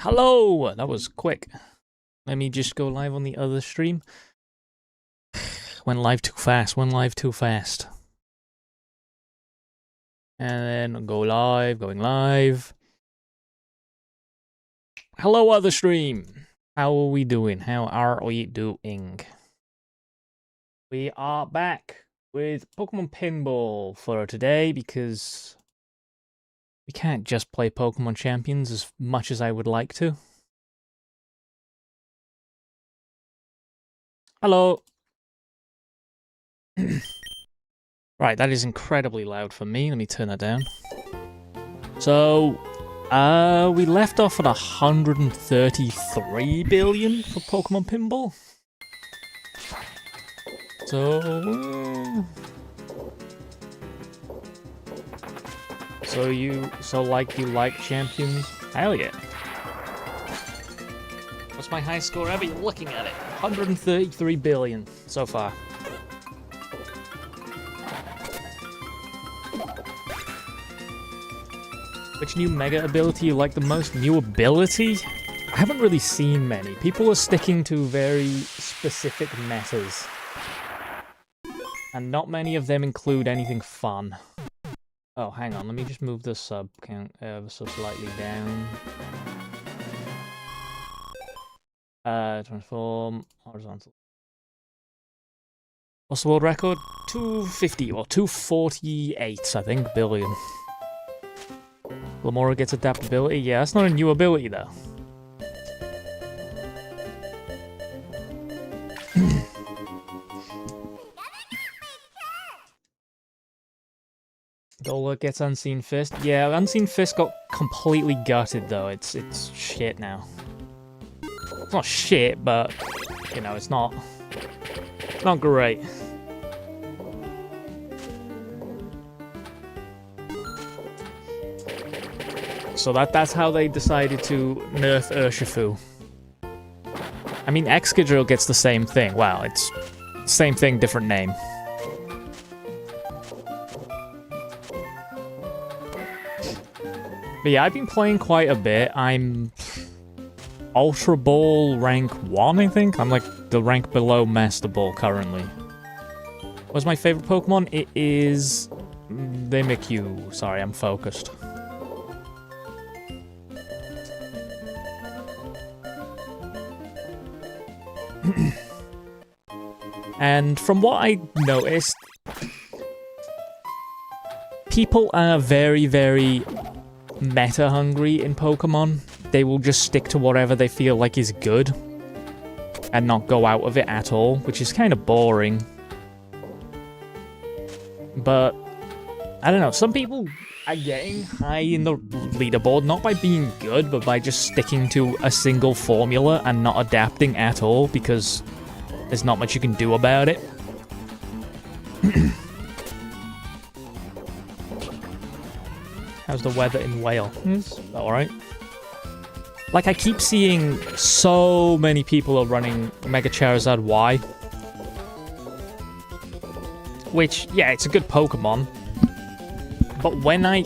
Hello! That was quick. Let me just go live on the other stream. Went live too fast, went live too fast. And then go live, going live. Hello, other stream! How are we doing? How are we doing? We are back with Pokemon Pinball for today because we can't just play Pokemon Champions as much as I would like to. Hello! Right, that is incredibly loud for me. Let me turn that down. So, we left off at 133 billion for Pokemon Pinball. So, you like champions? Hell yeah. What's my high score ever? You're looking at it. 133 billion so far. Which new mega ability you like the most? New ability? I haven't really seen many. People are sticking to very specific metas. And not many of them include anything fun. Oh, hang on. Let me just move the sub count ever so slightly down. Transform. Horizontal. What's the world record? 250 or 248, I think, billion. Lamora gets adaptability. Yeah, that's not a new ability, though. Dola gets Unseen Fist. Yeah, Unseen Fist got completely gutted, though. It's shit now. It's not shit, but, you know, it's not great. So that's how they decided to nerf Urshifu. I mean, Excadrill gets the same thing. Wow, it's same thing, different name. But yeah, I've been playing quite a bit. I'm Ultra Ball rank 1, I think? I'm like the rank below Master Ball currently. What's my favorite Pokemon? It is Mimikyu. Sorry, I'm focused. And from what I noticed, people are very, very meta hungry in Pokemon. They will just stick to whatever they feel like is good and not go out of it at all, which is kind of boring. But I don't know, some people are getting high in the leaderboard not by being good, but by just sticking to a single formula and not adapting at all because there's not much you can do about it. How's the weather in Wales? It's alright. Like, I keep seeing so many people are running Mega Charizard Y. Which, yeah, it's a good Pokemon. But when I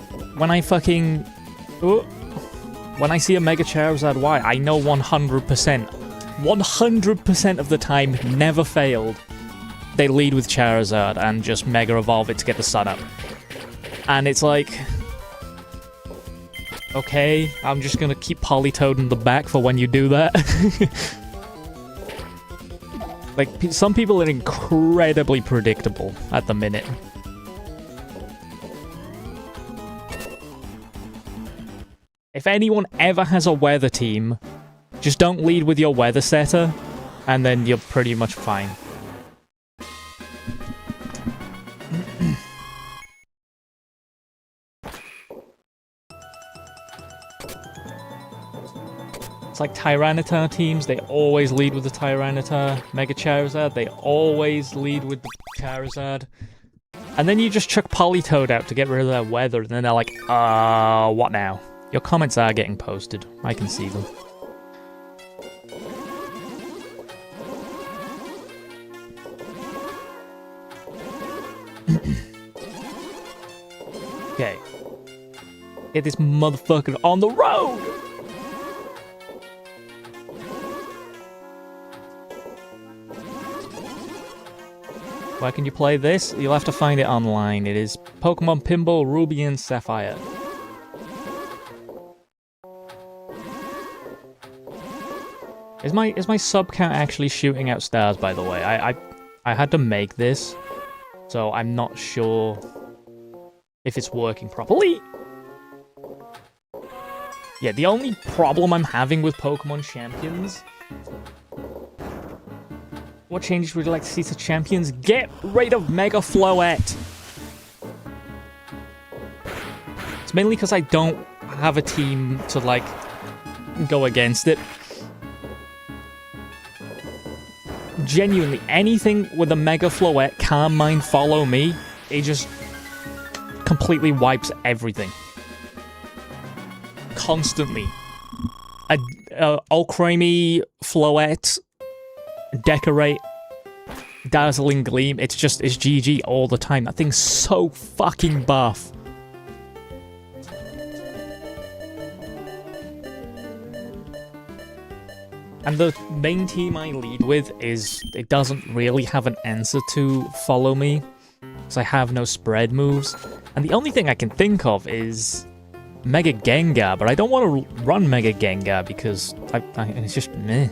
see a Mega Charizard Y, I know 100% of the time, never failed, they lead with Charizard and just Mega Evolve it to get the sun up. And it's like, okay, I'm just gonna keep Politoed in the back for when you do that. Like, some people are incredibly predictable at the minute. If anyone ever has a weather team, just don't lead with your weather setter, and then you're pretty much fine. It's like Tyranitar teams, they always lead with the Tyranitar. Mega Charizard, they always lead with the Charizard. And then you just chuck Politoed out to get rid of their weather, and then they're like, what now? Your comments are getting posted. I can see them. Okay. Get this motherfucker on the road! Where can you play this? You'll have to find it online. It is Pokemon Pinball Ruby and Sapphire. Is my sub count actually shooting out stars, by the way? I had to make this, so I'm not sure if it's working properly. Yeah, the only problem I'm having with Pokemon Champions... What changes would you like to see to Champions? Get rid of Mega Floette! It's mainly because I don't have a team to, like, go against it. Genuinely, anything with a Mega Floette, Calm Mind, Follow Me, it just completely wipes everything. Constantly. Alcremie, Floette, Decorate, Dazzling Gleam, it's GG all the time. That thing's so fucking buff. And the main team I lead with it doesn't really have an answer to Follow Me, because I have no spread moves. And the only thing I can think of is Mega Gengar, but I don't want to run Mega Gengar because it's just meh.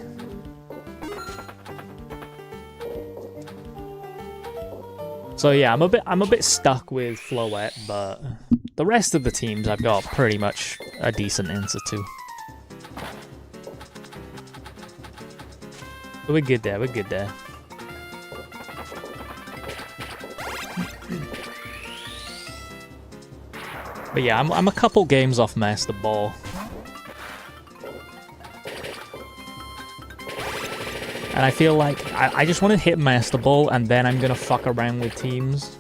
So yeah, I'm a bit stuck with Floette, but the rest of the teams I've got pretty much a decent answer to. We're good there, we're good there. But yeah, I'm a couple games off Master Ball. And I feel like I just want to hit Master Ball and then I'm gonna fuck around with teams.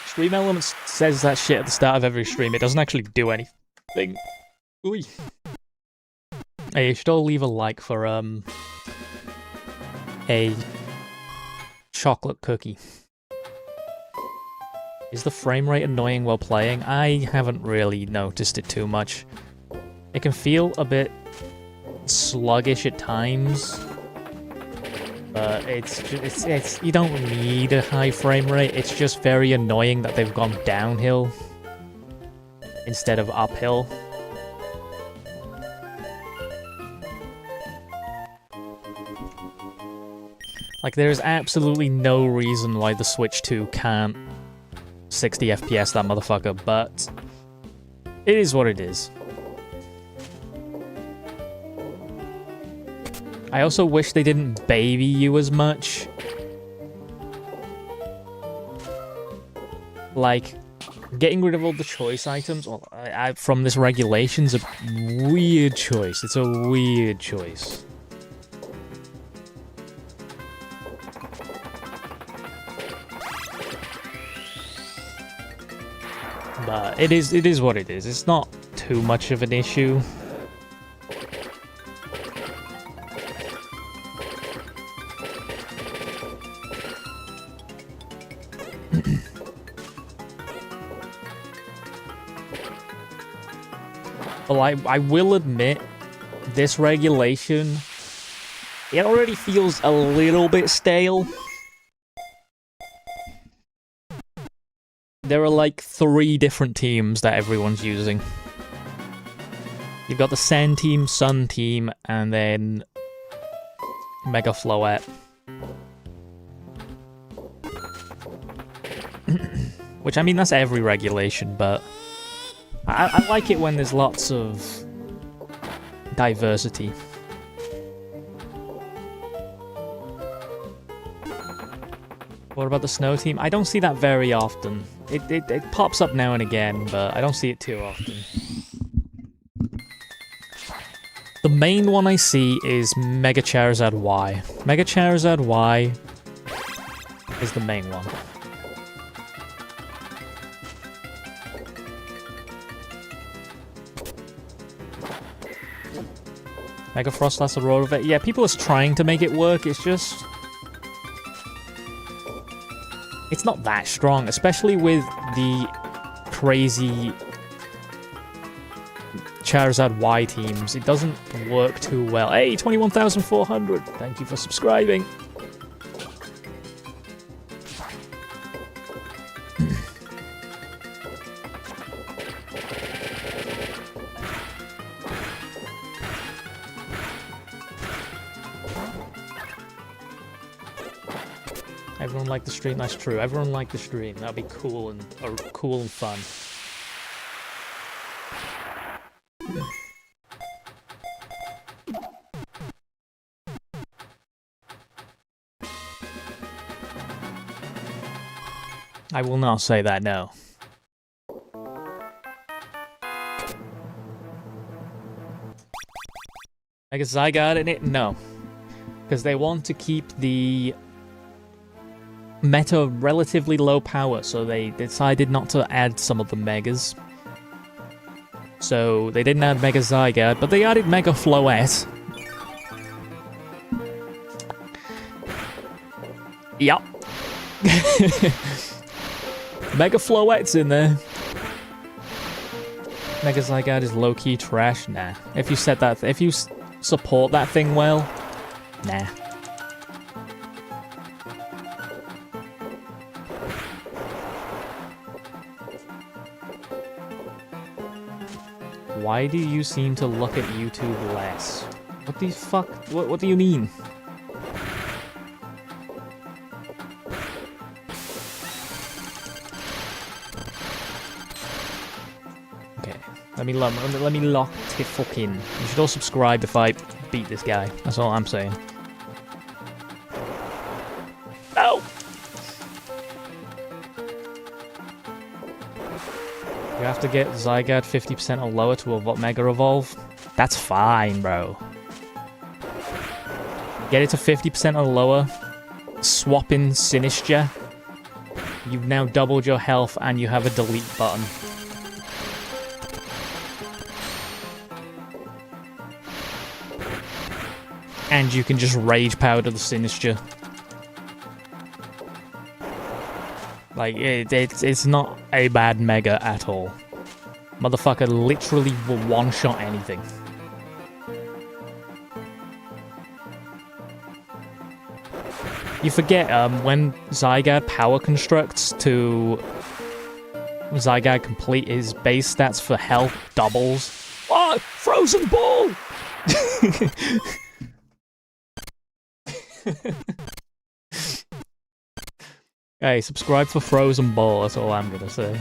Stream Elements says that shit at the start of every stream. It doesn't actually do anything. Ooh. Hey, you should all leave a like for a chocolate cookie. Is the frame rate annoying while playing? I haven't really noticed it too much. It can feel a bit sluggish at times. But it's you don't need a high frame rate, it's just very annoying that they've gone downhill instead of uphill. Like, there's absolutely no reason why the Switch 2 can't 60 FPS that motherfucker, but it is what it is. I also wish they didn't baby you as much. Like, getting rid of all the choice items from this regulation's a weird choice. It's a weird choice. But it is what it is. It's not too much of an issue. Well, I will admit, this regulation, it already feels a little bit stale. There are like 3 different teams that everyone's using. You've got the Sand team, Sun team, and then Mega Floette. Which, I mean, that's every regulation, but I like it when there's lots of diversity. What about the Snow team? I don't see that very often. It pops up now and again, but I don't see it too often. The main one I see is Mega Charizard Y. Mega Charizard Y is the main one. Mega Froslass Aurora. Yeah, people are trying to make it work, it's just... it's not that strong, especially with the crazy Charizard Y teams, it doesn't work too well. Hey, 21,400! Thank you for subscribing. Everyone liked the stream. That's true. Everyone liked the stream. That'd be cool and fun. I will not say that, no. I guess Zygarde in it? No. Because they want to keep the meta relatively low power, so they decided not to add some of the Megas. So they didn't add Mega Zygarde, but they added Mega Floette. Yup. Mega Floette's in there. Mega Zygarde is low-key trash? Nah. If you set that, if you support that thing well, nah. Why do you seem to look at YouTube less? What the fuck? What do you mean? Okay, let me lock it fucking. You should all subscribe if I beat this guy. That's all I'm saying. No. You have to get Zygarde 50% or lower to Mega Evolve. That's fine, bro. Get it to 50% or lower. Swap in Sinistcha. You've now doubled your health and you have a delete button. And you can just Rage Powder the Sinistcha. Like, it's not a bad Mega at all. Motherfucker literally will one-shot anything. You forget, when Zygarde power constructs to Zygarde complete, his base stats for health doubles. Oh, Frozen Ball! Hey, subscribe for Frozen Ball, that's all I'm gonna say.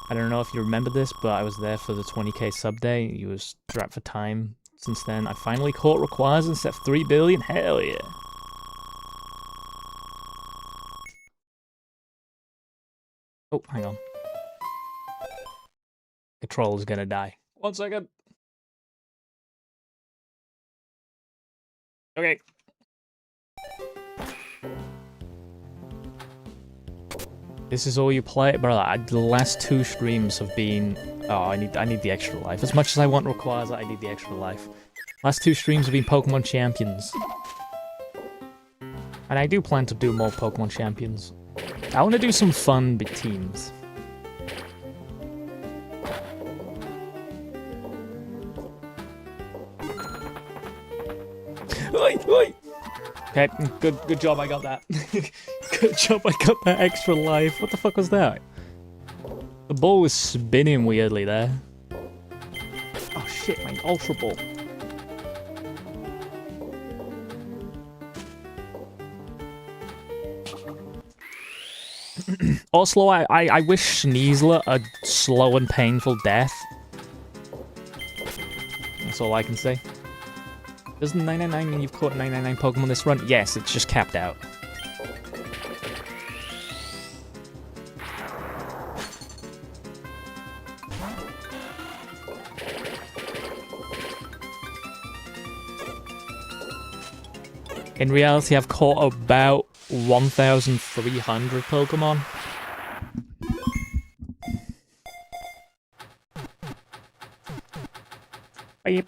I don't know if you remember this, but I was there for the 20k sub day. You was strapped for time. Since then, I finally caught Requires and set 3 billion. Hell yeah. Oh, hang on. The troll is gonna die. 1 second. Okay. This is all you play, brother. The last 2 streams have been. Oh, I need the extra life. As much as I want Requires, I need the extra life. Last 2 streams have been Pokemon Champions, and I do plan to do more Pokemon Champions. I want to do some fun big teams. Oi, oi. Okay, good job. I got that. Good job. I got that extra life. What the fuck was that? The ball was spinning weirdly there. Oh shit! My Ultra Ball. Also, I wish Sneasler a slow and painful death. That's all I can say. Doesn't 999 mean you've caught 999 Pokemon this run? Yes, it's just capped out. In reality, I've caught about 1,300 Pokemon. Hey,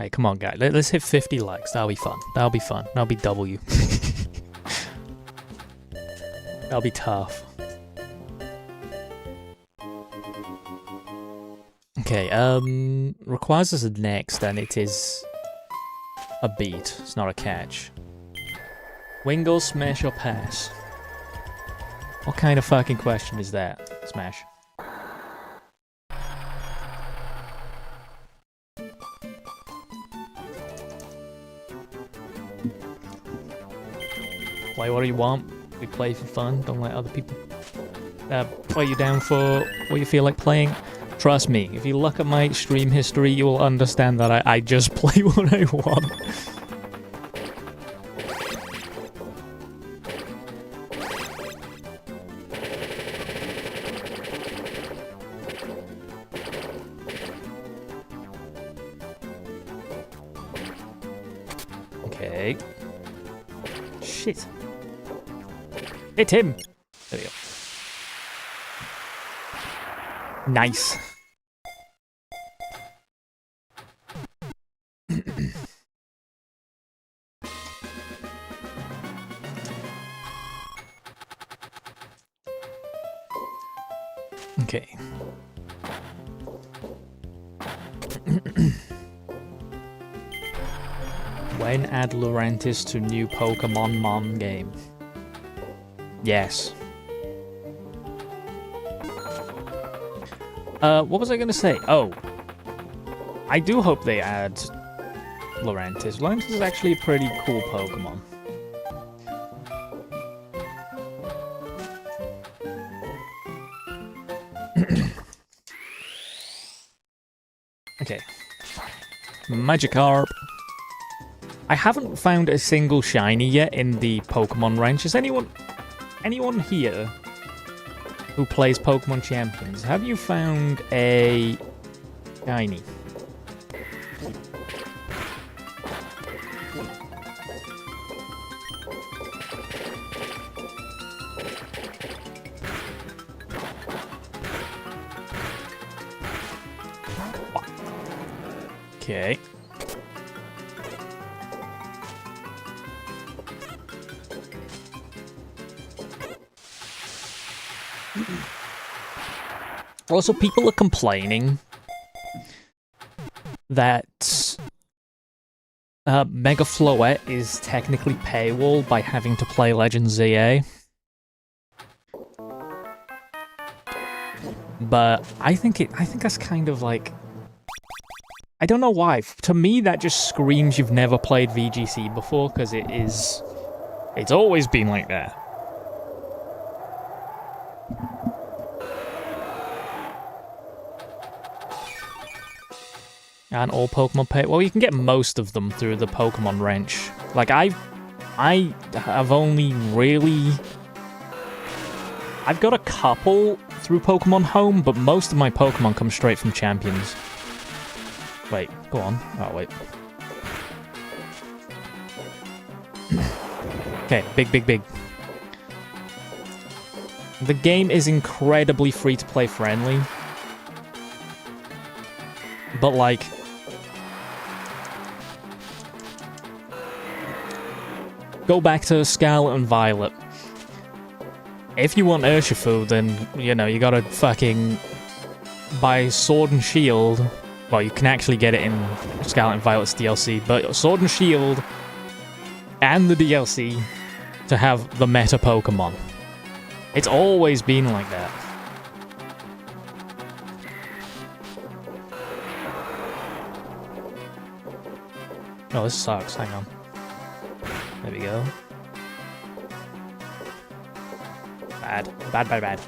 come on, guys. Let's hit 50 likes. That'll be fun. That'll be fun. That'll be W. That'll be tough. Okay, requires us a next, and it is a beat. It's not a catch. Wingle, smash, or pass? What kind of fucking question is that? Smash. Play what you want. We play for fun. Don't let other people play you down for what you feel like playing. Trust me, if you look at my stream history, you will understand that I just play what I want. Okay. Shit. Hit him! There we go. Nice. Okay. When add Lurantis to new Pokemon Mon game? Yes. What was I gonna say? Oh. I do hope they add Lurantis. Lurantis is actually a pretty cool Pokemon. Okay. Magikarp. I haven't found a single shiny yet in the Pokemon ranch. Is anyone here who plays Pokemon Champions, have you found a shiny? Okay. Also, people are complaining that Mega Floette is technically paywall by having to play Legend ZA. But I think that's kind of like, I don't know why. To me, that just screams you've never played VGC before, because it's always been like that. And all Pokemon pay. Well, you can get most of them through the Pokemon Wrench. Like, I have only really... I've got a couple through Pokemon Home, but most of my Pokemon come straight from Champions. Wait, go on. Oh, wait. Okay, big. The game is incredibly free-to-play friendly. But, like... Go back to Scarlet and Violet. If you want Urshifu, then, you know, you gotta fucking buy Sword and Shield. Well, you can actually get it in Scarlet and Violet's DLC, but Sword and Shield and the DLC to have the meta Pokemon. It's always been like that. Oh, this sucks. Hang on. There we go. Bad.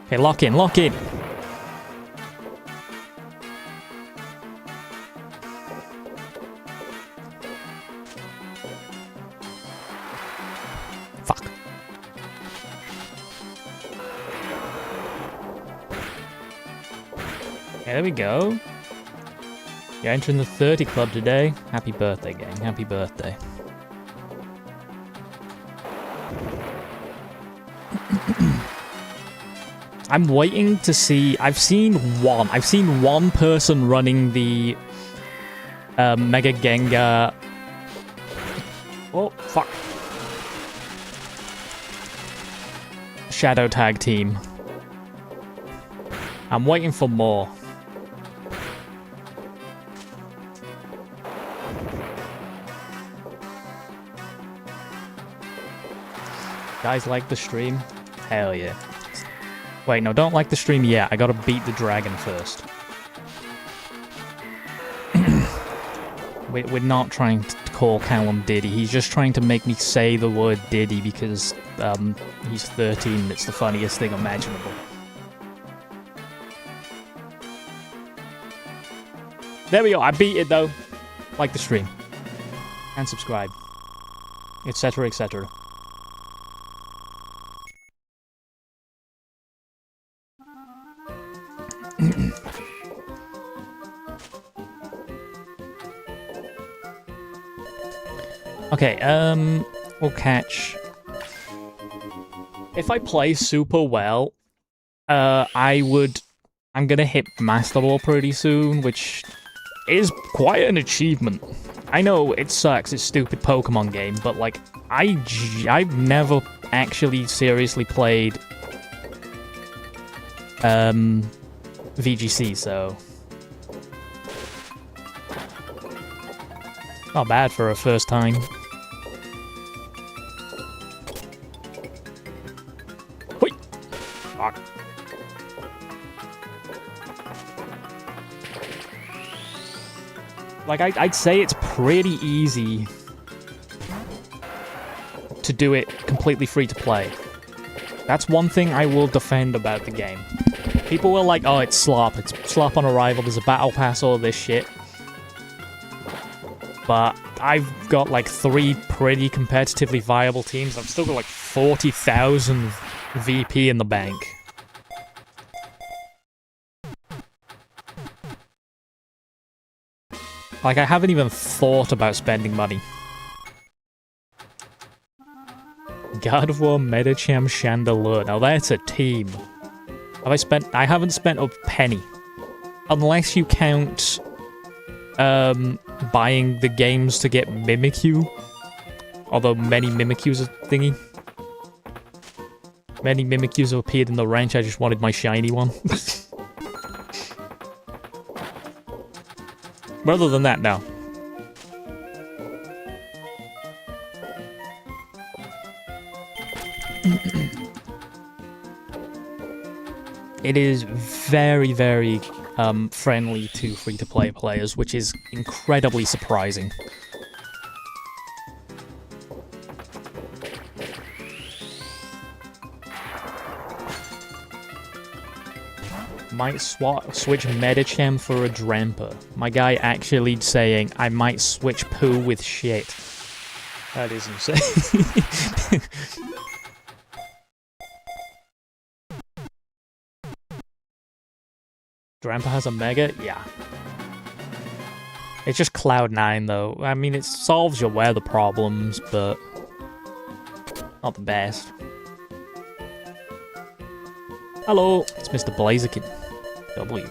Okay, lock in. Fuck. Okay, there we go. You're entering the 30 club today. Happy birthday, gang. Happy birthday. I'm waiting to see... I've seen one person running the Mega Gengar... Oh, fuck. Shadow Tag Team. I'm waiting for more. Guys like the stream? Hell yeah. Wait, no, don't like the stream yet. I gotta beat the dragon first. We're not trying to call Callum Diddy. He's just trying to make me say the word Diddy because he's 13 and it's the funniest thing imaginable. There we go. I beat it though. Like the stream. And subscribe. Etc, etc. Okay, we'll catch. If I play super well, I'm gonna hit Master Ball pretty soon, which is quite an achievement. I know it sucks, it's a stupid Pokemon game, but like, I've never actually seriously played VGC, so not bad for a first time. Wait. Fuck. Like, I'd say it's pretty easy to do it completely free to play. That's one thing I will defend about the game. People were like, oh, it's slop on arrival, there's a battle pass, all this shit. But I've got like 3 pretty competitively viable teams. I've still got like 40,000 VP in the bank. Like, I haven't even thought about spending money. God of War, Medicham, Chandelure. Now that's a team. I haven't spent a penny. Unless you count buying the games to get Mimikyu. Although many Mimikyus are thingy. Many Mimikyus have appeared in the ranch, I just wanted my shiny one. But other than that, no. It is very, very friendly to free-to-play players, which is incredibly surprising. Might switch Medicham for a Dramper. My guy actually saying, I might switch poo with shit. That is insane. Dramper has a Mega? Yeah. It's just Cloud9 though. I mean, it solves your weather problems, but not the best. Hello, it's Mr. Blaziken. W.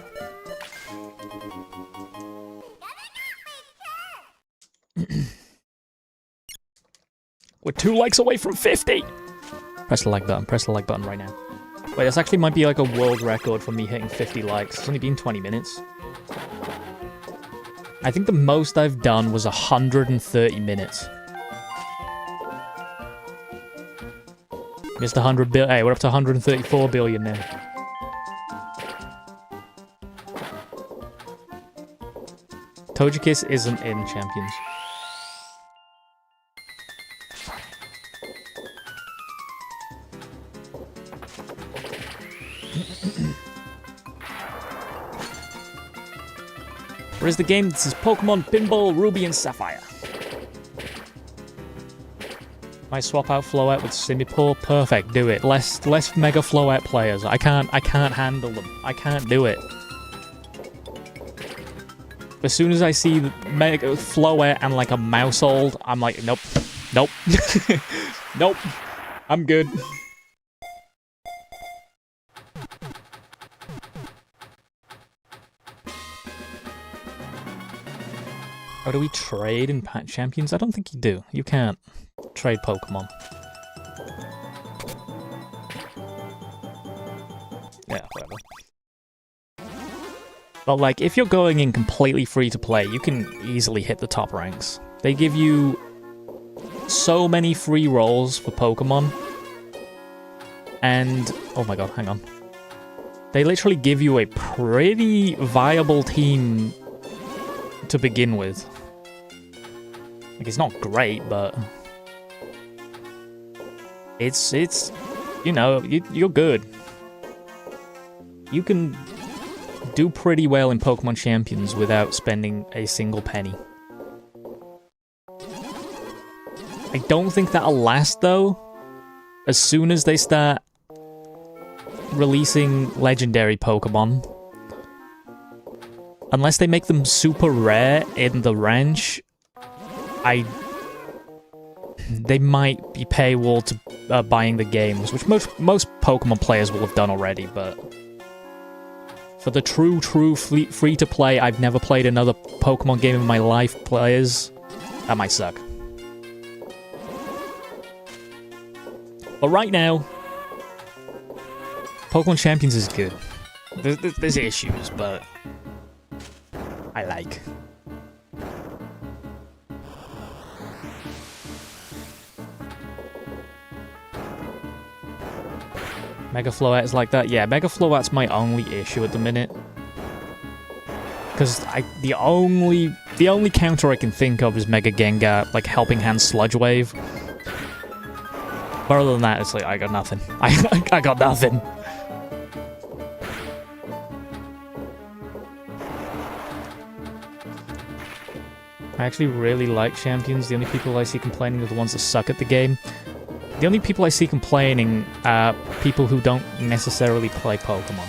We're 2 likes away from 50! Press the like button right now. Wait, this actually might be like a world record for me hitting 50 likes. It's only been 20 minutes. I think the most I've done was 130 minutes. Missed 100 billion. Hey, we're up to 134 billion now. Togekiss isn't in Champions. Where's the game? This is Pokemon Pinball Ruby and Sapphire. Might swap out Floette with Simipour. Perfect, do it. Less Mega Floette players. I can't handle them. I can't do it. As soon as I see Mega Floette and like a Mousehold, I'm like, nope. Nope. Nope. I'm good. How do we trade in Champions? I don't think you do. You can't trade Pokemon. But like, if you're going in completely free to play, you can easily hit the top ranks. They give you so many free rolls for Pokemon. And, oh my god, hang on. They literally give you a pretty viable team to begin with. Like, it's not great, but it's you know, you're good. You can do pretty well in Pokemon Champions without spending a single penny. I don't think that'll last, though. As soon as they start releasing legendary Pokemon, unless they make them super rare in the ranch, they might be paywall to buying the games, which most Pokemon players will have done already, but for the true free-to-play, I've never played another Pokemon game in my life players, that might suck. But right now, Pokemon Champions is good. There's issues, but I like. Mega Floette is like that? Yeah, Mega Floette's my only issue at the minute. Because the only counter I can think of is Mega Gengar, like Helping Hand Sludge Wave. But other than that, it's like, I got nothing. I got nothing. I actually really like Champions. The only people I see complaining are the ones that suck at the game. The only people I see complaining are people who don't necessarily play Pokemon.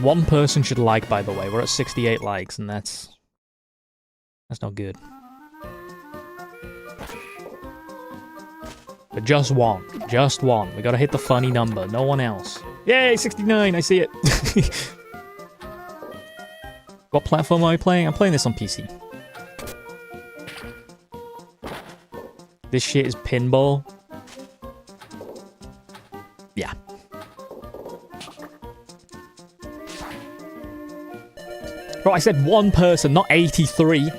One person should like, by the way. We're at 68 likes, and that's not good. But just one. Just one. We gotta hit the funny number. No one else. Yay, 69! I see it! What platform am I playing? I'm playing this on PC. This shit is Pinball. Yeah. Bro, I said one person, not 83.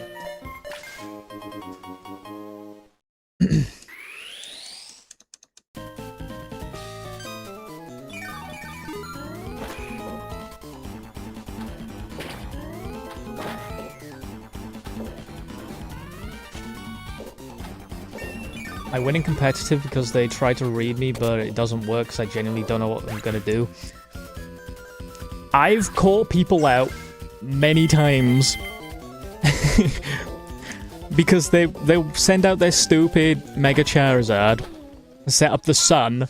I win in competitive because they try to read me, but it doesn't work because I genuinely don't know what I'm gonna do. I've caught people out many times because they'll send out their stupid Mega Charizard, set up the sun,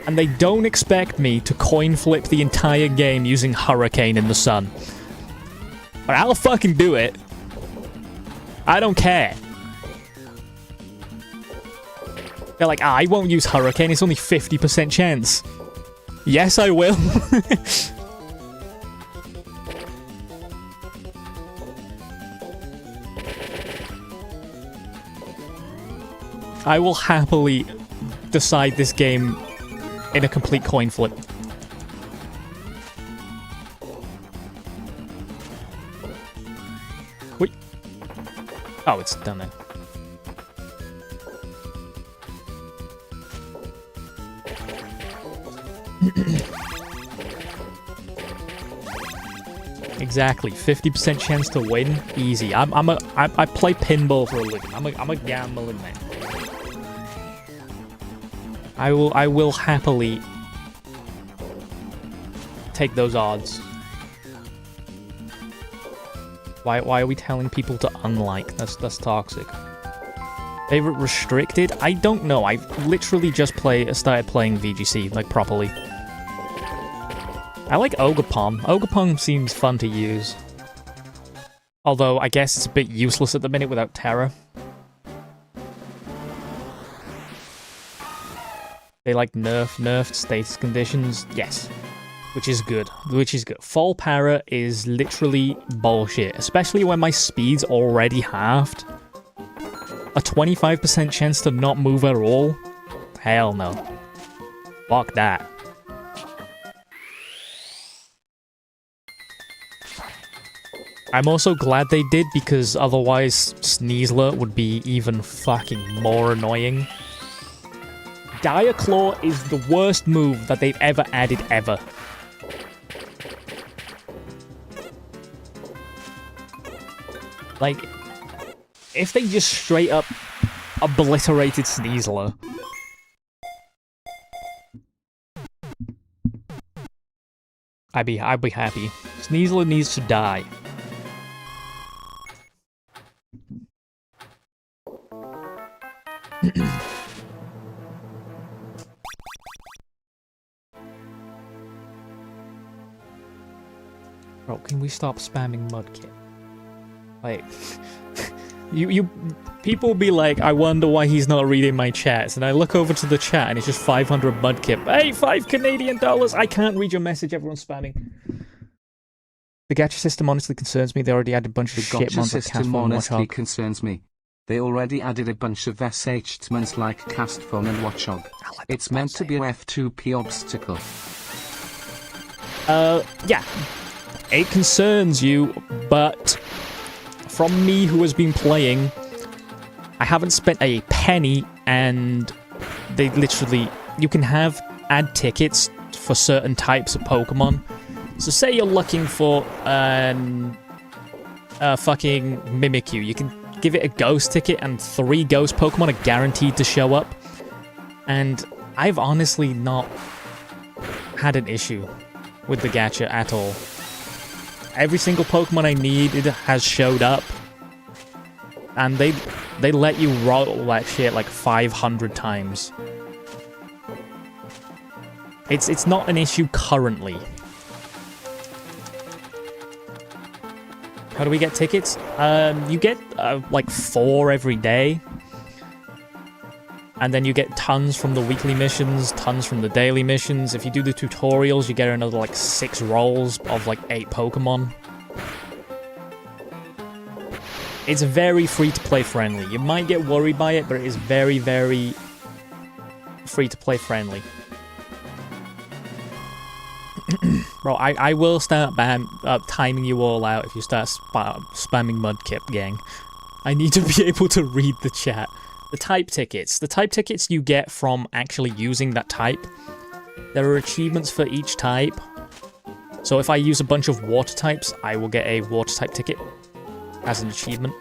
and they don't expect me to coin flip the entire game using Hurricane in the sun. But I'll fucking do it. I don't care. They're like, I won't use Hurricane, it's only 50% chance. Yes, I will. I will happily decide this game in a complete coin flip. Wait. Oh, it's done then. Exactly, 50% chance to win, easy. I play pinball for a living. I'm a gambling man. I will happily take those odds. Why are we telling people to unlike? That's toxic. Favorite restricted? I don't know. I literally just started playing VGC like properly. I like Ogerpon. Ogerpon seems fun to use. Although, I guess it's a bit useless at the minute without Terra. They like nerfed status conditions. Yes. Which is good. Full para is literally bullshit. Especially when my speed's already halved. A 25% chance to not move at all? Hell no. Fuck that. I'm also glad they did, because otherwise Sneasler would be even fucking more annoying. Dire Claw is the worst move that they've ever added ever. Like, if they just straight up obliterated Sneasler, I'd be happy. Sneasler needs to die. Bro, can we stop spamming Mudkip? Like, people will be like, I wonder why he's not reading my chats, and I look over to the chat and it's just 500 Mudkip. Hey, $5 Canadian! I can't read your message, everyone's spamming. The gacha system honestly concerns me. They already added a bunch of shit mods like Cast Phone and Watchog. Concerns me. They already added a bunch of SH-tmans like Cast Phone and Watchog. It's meant to be a F2P obstacle. Yeah. It concerns you, but from me who has been playing, I haven't spent a penny, and they literally, you can add tickets for certain types of Pokemon. So say you're looking for a fucking Mimikyu, you can give it a ghost ticket and 3 ghost Pokemon are guaranteed to show up. And I've honestly not had an issue with the gacha at all. Every single Pokemon I needed has showed up, and they let you roll that shit like 500 times. It's not an issue currently. How do we get tickets? You get like 4 every day. And then you get tons from the weekly missions, tons from the daily missions. If you do the tutorials, you get another like 6 rolls of like 8 Pokemon. It's very free-to-play friendly. You might get worried by it, but it is very, very free-to-play friendly. Bro, I will start timing you all out if you start spamming Mudkip, gang. I need to be able to read the chat. The type tickets. The type tickets you get from actually using that type. There are achievements for each type. So if I use a bunch of water types, I will get a water type ticket as an achievement.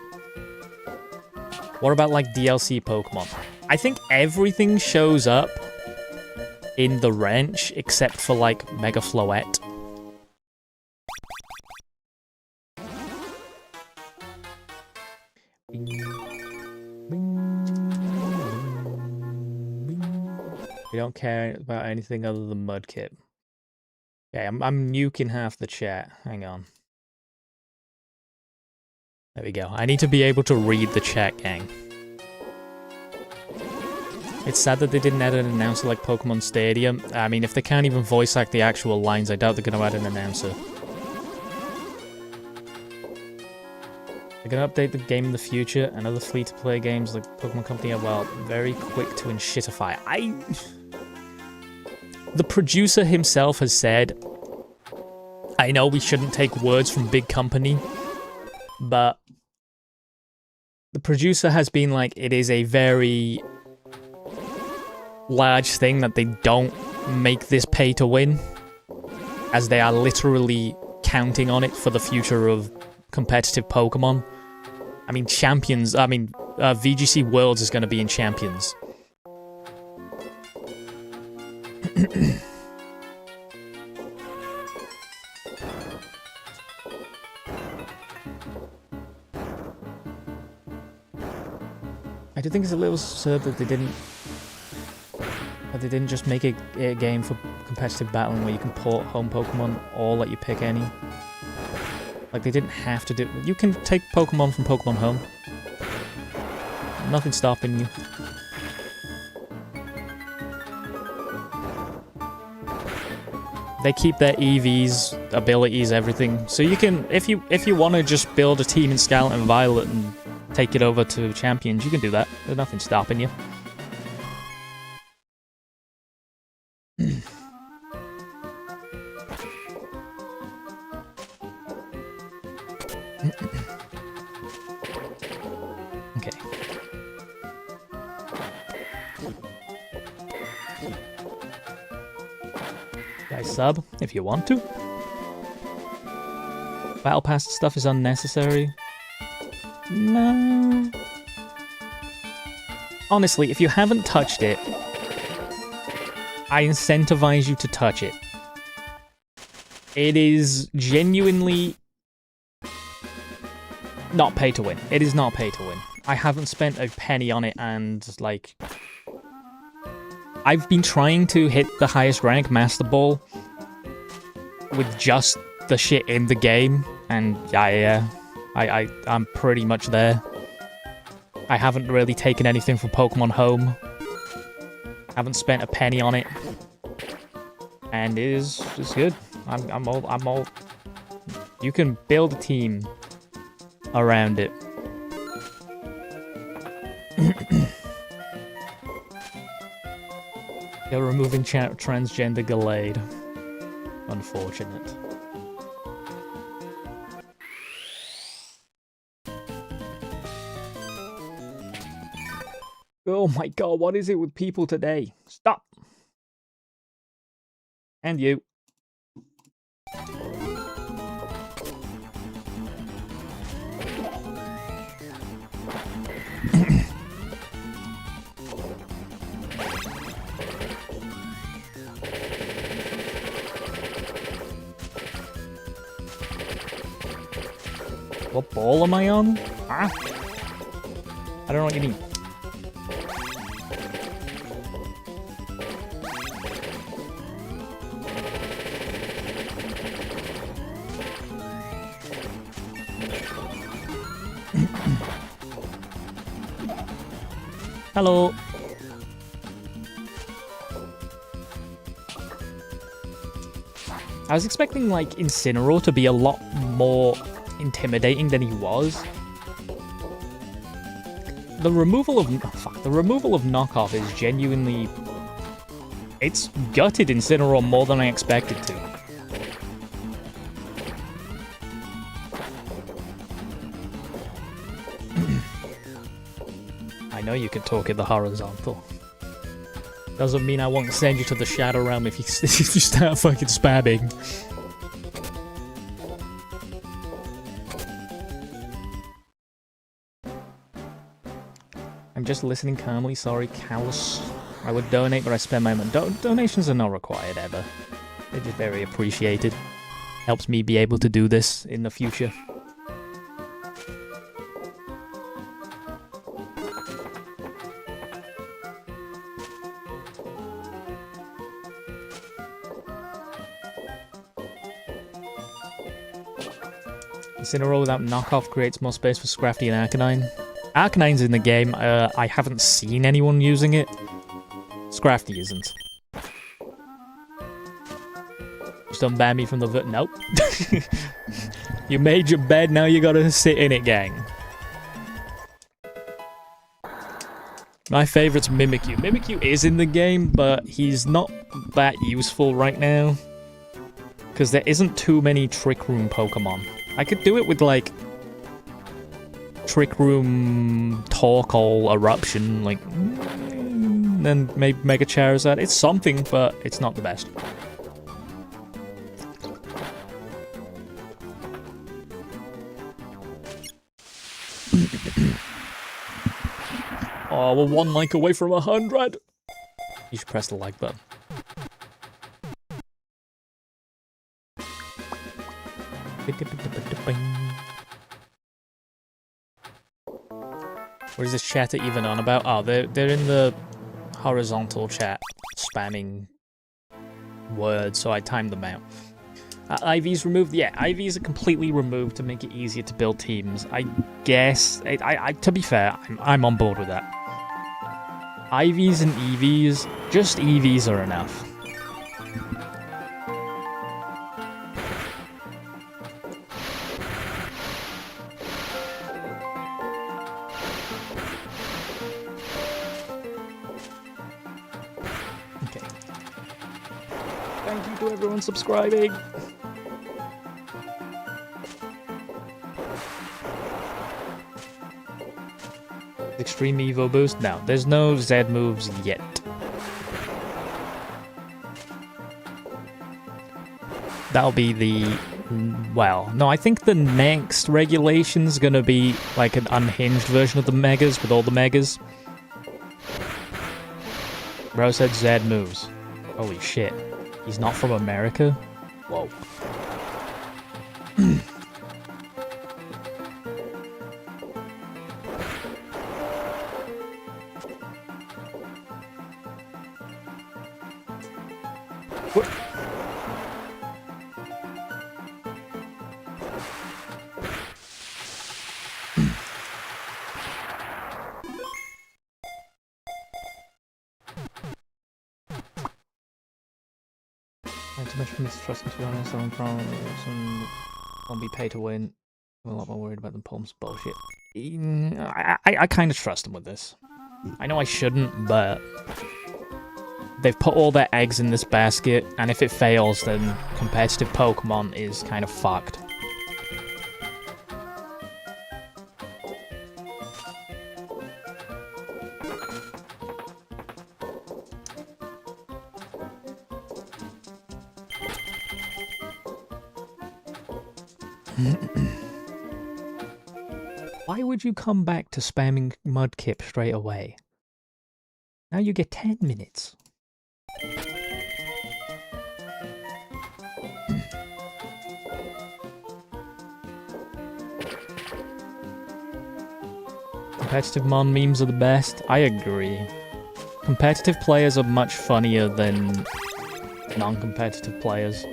What about like DLC Pokemon? I think everything shows up in the wrench except for like Mega Floette. We don't care about anything other than Mudkip. Okay, I'm nuking half the chat. Hang on. There we go. I need to be able to read the chat, gang. It's sad that they didn't add an announcer like Pokemon Stadium. I mean, if they can't even voice act the actual lines, I doubt they're going to add an announcer. They're going to update the game in the future, and other free-to-play games like Pokemon Company are, well, very quick to shitify. The producer himself has said, I know we shouldn't take words from big company, but the producer has been like, it is a very large thing that they don't make this pay to win, as they are literally counting on it for the future of competitive Pokemon. I mean, VGC Worlds is going to be in Champions. I do think it's a little absurd that they didn't just make a game for competitive battling where you can port home Pokemon or let you pick any. Like, they didn't have to do... You can take Pokemon from Pokemon Home. Nothing's stopping you. They keep their EVs, abilities, everything. So you can... If you want to just build a team in Scarlet and Violet and take it over to Champions, you can do that. There's nothing stopping you. Okay. Guys, sub if you want to. Battle Pass stuff is unnecessary. No. Honestly, if you haven't touched it, I incentivize you to touch it. It is genuinely not pay to win. It is not pay to win. I haven't spent a penny on it, and like, I've been trying to hit the highest rank, Master Ball, with just the shit in the game, and I'm pretty much there. I haven't really taken anything from Pokemon home. Haven't spent a penny on it, and it's good. I'm all. You can build a team around it. You're removing transgender Gallade. Unfortunate. Oh my god, what is it with people today? Stop! And you. What ball am I on? Ah? I don't know what you mean. Hello. I was expecting, like, Incineroar to be a lot more intimidating than he was. The removal of knockoff is genuinely, it's gutted Incineroar more than I expected to. I know you can talk in the horizontal. Doesn't mean I won't send you to the Shadow Realm if you start fucking spamming. I'm just listening calmly, sorry, callous. I would donate, but I spend my money. Donations are not required ever. They're just very appreciated. Helps me be able to do this in the future. Incineroar without knockoff creates more space for Scrafty and Arcanine. Arcanine's in the game. I haven't seen anyone using it. Scrafty isn't. Just unban me from the nope. You made your bed, now you gotta sit in it, gang. My favorite's Mimikyu. Mimikyu is in the game, but he's not that useful right now. Because there isn't too many Trick Room Pokemon. I could do it with, like, Trick Room, Torkoal, Eruption, like, then maybe Mega Charizard. It's something, but it's not the best. Oh, we're one like away from 100. You should press the like button. What is this chat even on about? Oh, they're in the horizontal chat, spamming words, so I timed them out. IVs removed? Yeah, IVs are completely removed to make it easier to build teams. I guess, to be fair, I'm on board with that. IVs and EVs, just EVs are enough. Okay. Thank you to everyone subscribing. Extreme Evo boost? No, there's no Z moves yet. That'll be the... Well, no, I think the next regulation's gonna be like an unhinged version of the Megas with all the Megas. Bro said Z moves. Holy shit. He's not from America? Whoa. What? Too much for mistrust, to be honest. I'm probably won't be paid to win. I'm a lot more worried about the Palms bullshit. I kind of trust them with this. I know I shouldn't, but they've put all their eggs in this basket, and if it fails, then competitive Pokemon is kind of fucked. Why would you come back to spamming Mudkip straight away? Now you get 10 minutes. Competitive Mon memes are the best. I agree. Competitive players are much funnier than non-competitive players.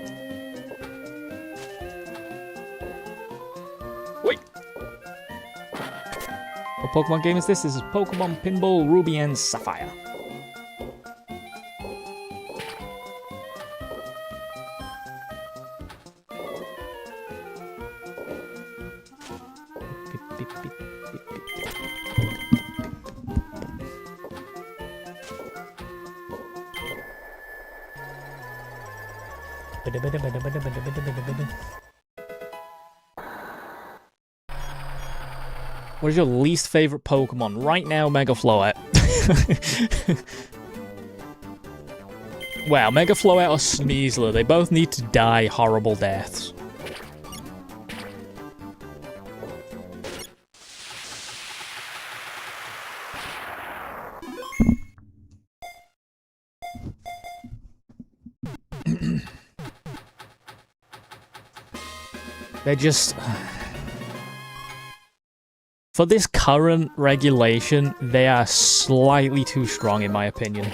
What Pokemon game is this? This is Pokemon Pinball Ruby and Sapphire. What is your least favorite Pokemon? Right now, Mega Floette. Wow, Mega Floette or Sneasler, they both need to die horrible deaths. They're just... For this current regulation, they are slightly too strong in my opinion.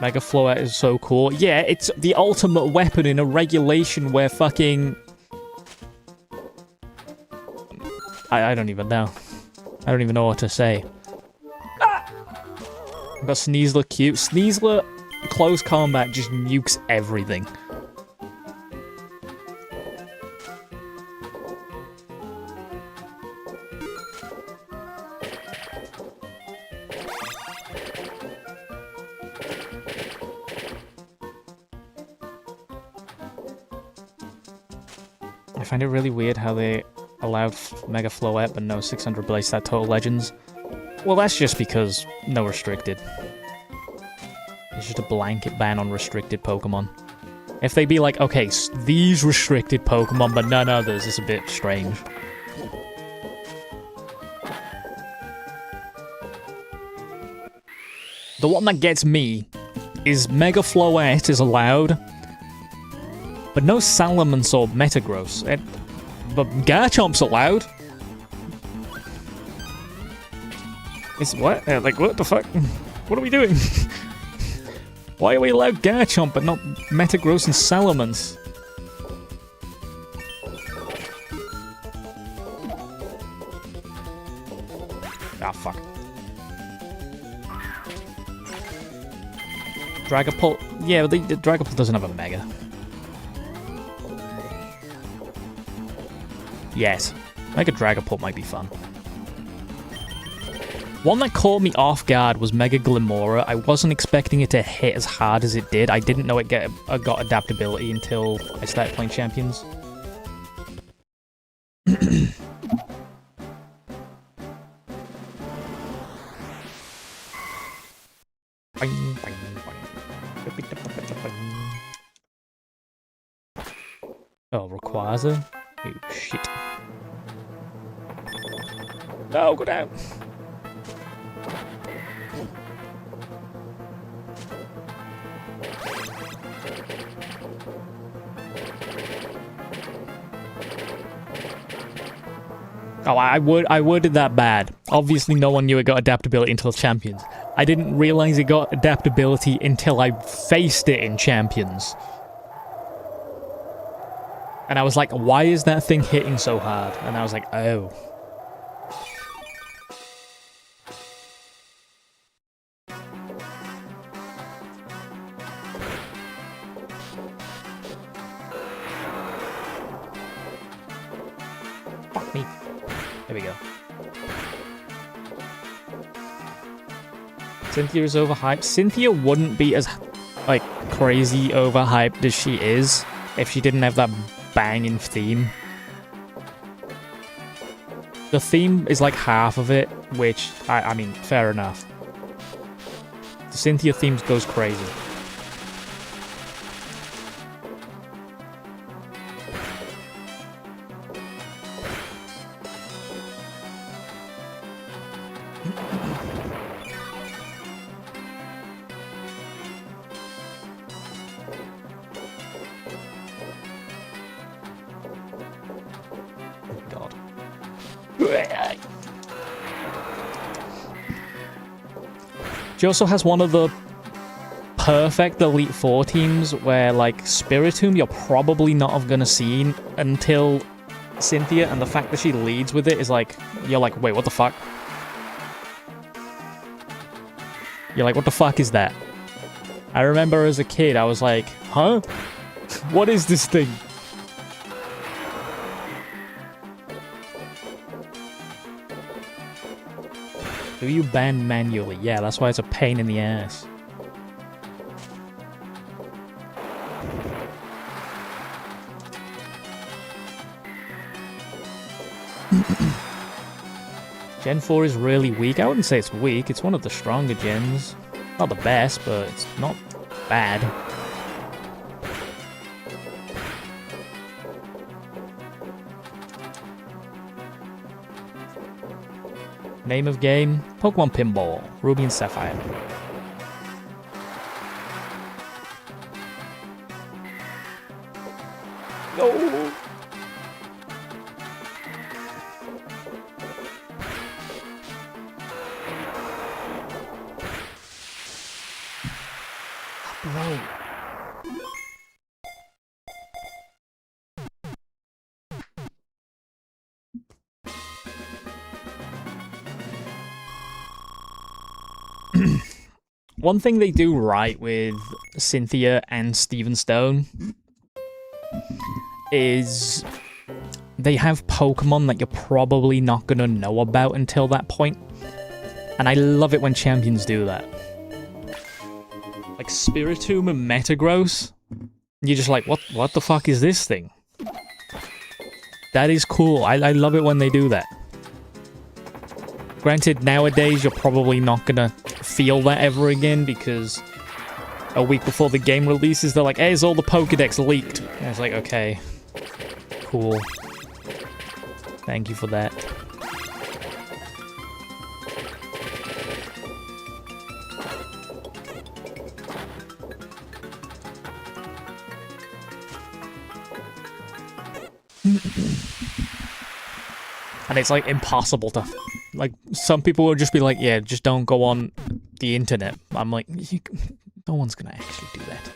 Mega Floette is so cool. Yeah, it's the ultimate weapon in a regulation where fucking... I don't even know. I don't even know what to say. But Sneasler cute. Sneasler, close combat, just nukes everything. I find it really weird how they allowed Mega Floette but no 600 Blaze Stat Total Legends. Well, that's just because no restricted. It's just a blanket ban on restricted Pokemon. If they be like, okay, these restricted Pokemon but none others, it's a bit strange. The one that gets me is Mega Floette is allowed, but no Salamence or Metagross. But Garchomp's allowed. It's what? Like, what the fuck? What are we doing? Why are we allowed Garchomp but not Metagross and Salamence? Ah, fuck. Dragapult. Yeah, the Dragapult doesn't have a Mega. Yes, Mega Dragapult might be fun. One that caught me off guard was Mega Glimora. I wasn't expecting it to hit as hard as it did. I didn't know it got adaptability until I started playing Champions. Oh, requires a... Oh, shit. No, go down. Oh, I worded that bad. Obviously, no one knew it got adaptability until Champions. I didn't realize it got adaptability until I faced it in Champions. And I was like, why is that thing hitting so hard? And I was like, oh. Fuck me. There we go. Cynthia is overhyped. Cynthia wouldn't be as, like, crazy overhyped as she is if she didn't have that banging theme. The theme is like half of it, which, I mean, fair enough. The Cynthia theme goes crazy. She also has one of the perfect Elite Four teams where, like, Spiritomb you're probably not gonna see until Cynthia, and the fact that she leads with it is like, you're like, wait, what the fuck? You're like, what the fuck is that? I remember as a kid, I was like, huh? What is this thing? Do you ban manually? Yeah, that's why it's a pain in the ass. Gen 4 is really weak. I wouldn't say it's weak. It's one of the stronger gens. Not the best, but it's not bad. Name of game, Pokemon Pinball, Ruby and Sapphire. No! Bro. One thing they do right with Cynthia and Steven Stone is they have Pokemon that you're probably not going to know about until that point. And I love it when champions do that. Like Spiritomb and Metagross. You're just like, what the fuck is this thing? That is cool. I love it when they do that. Granted, nowadays you're probably not gonna feel that ever again because a week before the game releases, they're like, hey, is all the Pokédex leaked? And it's like, okay, cool. Thank you for that. And it's like impossible to, like, some people will just be like, yeah, just don't go on the internet. I'm like, no one's gonna actually do that.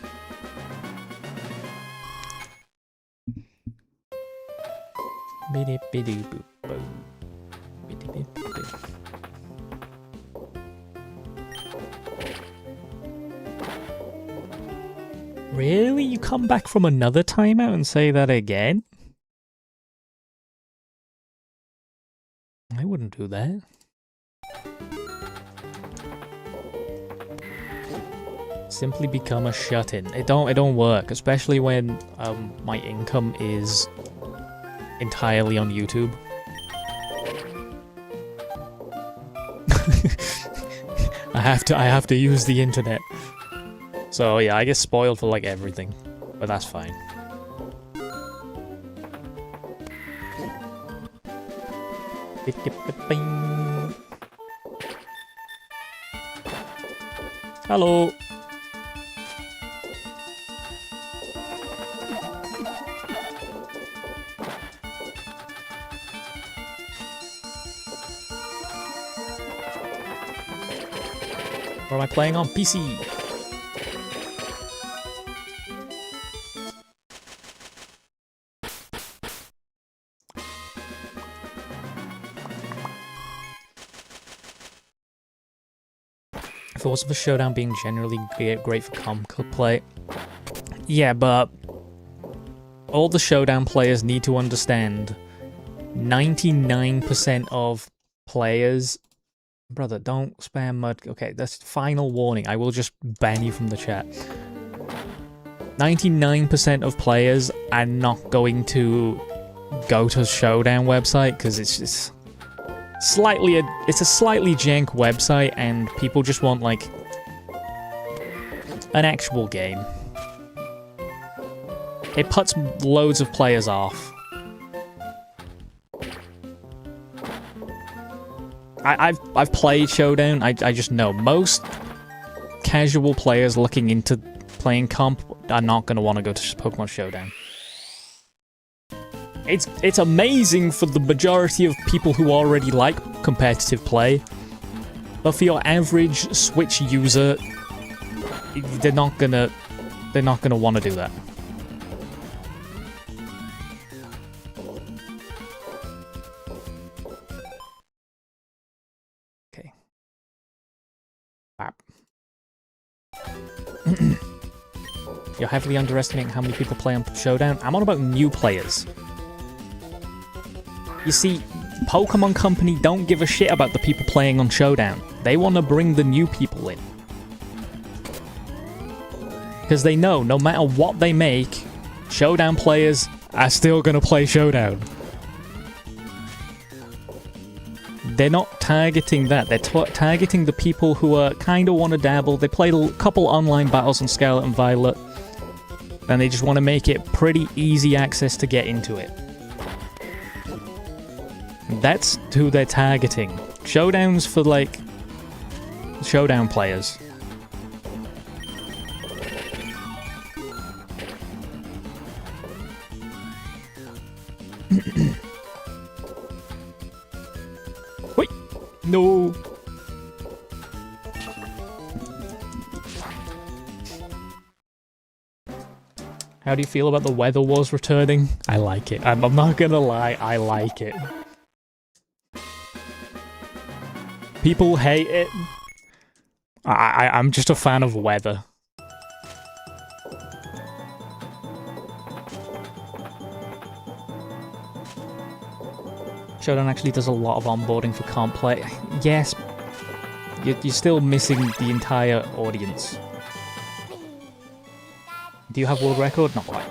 Really? You come back from another timeout and say that again? I wouldn't do that. Simply become a shut-in. It don't work, especially when my income is entirely on YouTube. I have to use the internet. So yeah, I get spoiled for like everything, but that's fine. Hello. Or am I playing on PC? Thoughts of a Showdown being generally great for comp play. Yeah, but all the Showdown players need to understand 99% of players... Brother, don't spam mud. Okay, that's final warning. I will just ban you from the chat. 99% of players are not going to go to Showdown website because it's just it's a slightly jank website and people just want like an actual game. It puts loads of players off. I've played Showdown. I just know most casual players looking into playing comp are not going to want to go to Pokemon Showdown. It's amazing for the majority of people who already like competitive play, but for your average Switch user, they're not gonna want to do that. You're heavily underestimating how many people play on Showdown. I'm on about new players. You see, Pokemon Company don't give a shit about the people playing on Showdown. They want to bring the new people in. Because they know, no matter what they make, Showdown players are still going to play Showdown. They're not targeting that. They're targeting the people who kind of want to dabble. They played a couple online battles on Scarlet and Violet, and they just want to make it pretty easy access to get into it. That's who they're targeting. Showdown's for, like, Showdown players. Wait! No! How do you feel about the Weather Wars returning? I like it. I'm not gonna lie, I like it. People hate it. I'm just a fan of weather. Showdown actually does a lot of onboarding for comp play. Yes, you're still missing the entire audience. Do you have world record? Not quite.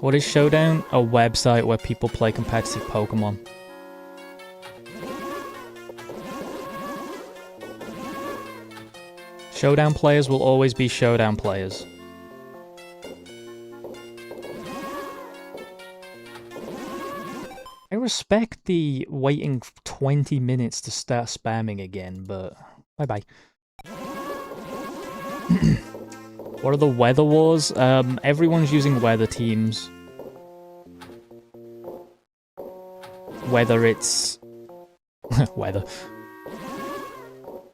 What is Showdown? A website where people play competitive Pokemon. Showdown players will always be Showdown players. I respect the waiting 20 minutes to start spamming again, but bye-bye. What are the Weather Wars? Everyone's using weather teams. Whether it's... weather.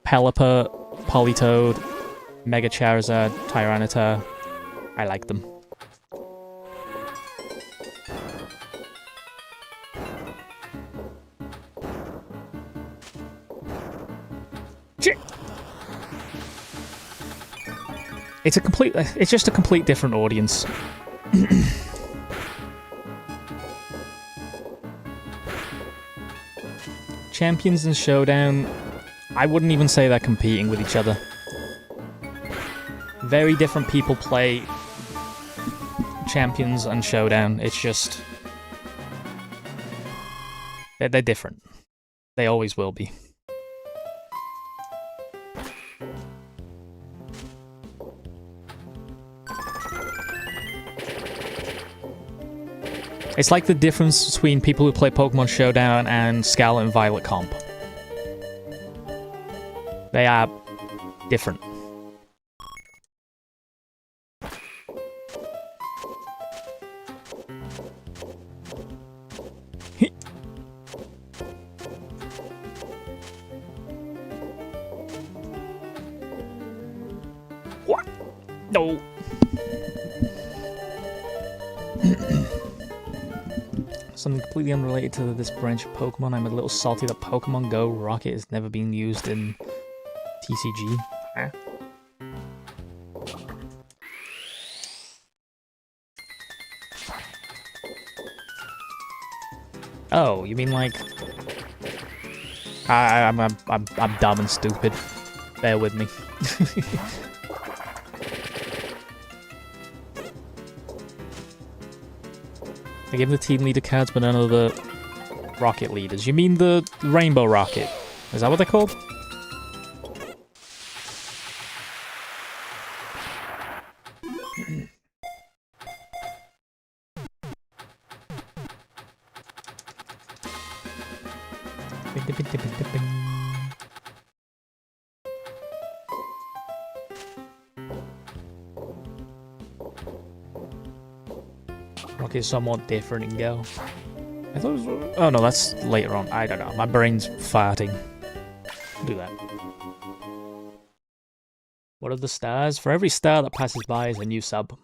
Pelipper, Politoed, Mega Charizard, Tyranitar. I like them. Shit! It's just a complete different audience. Champions and Showdown, I wouldn't even say they're competing with each other. Very different people play Champions and Showdown. It's just... They're different. They always will be. It's like the difference between people who play Pokemon Showdown and Scarlet and Violet comp. They are different. What? No. Something completely unrelated to this branch of Pokemon. I'm a little salty that Pokemon Go Rocket has never been used in TCG. Huh? Oh, you mean like... I'm dumb and stupid. Bear with me. I gave the team leader cards, but none of the rocket leaders. You mean the Rainbow Rocket? Is that what they're called? Rocket is somewhat different in Go. I thought it was... Oh no, that's later on. I don't know. My brain's farting. Do that. What are the stars? For every star that passes by is a new sub.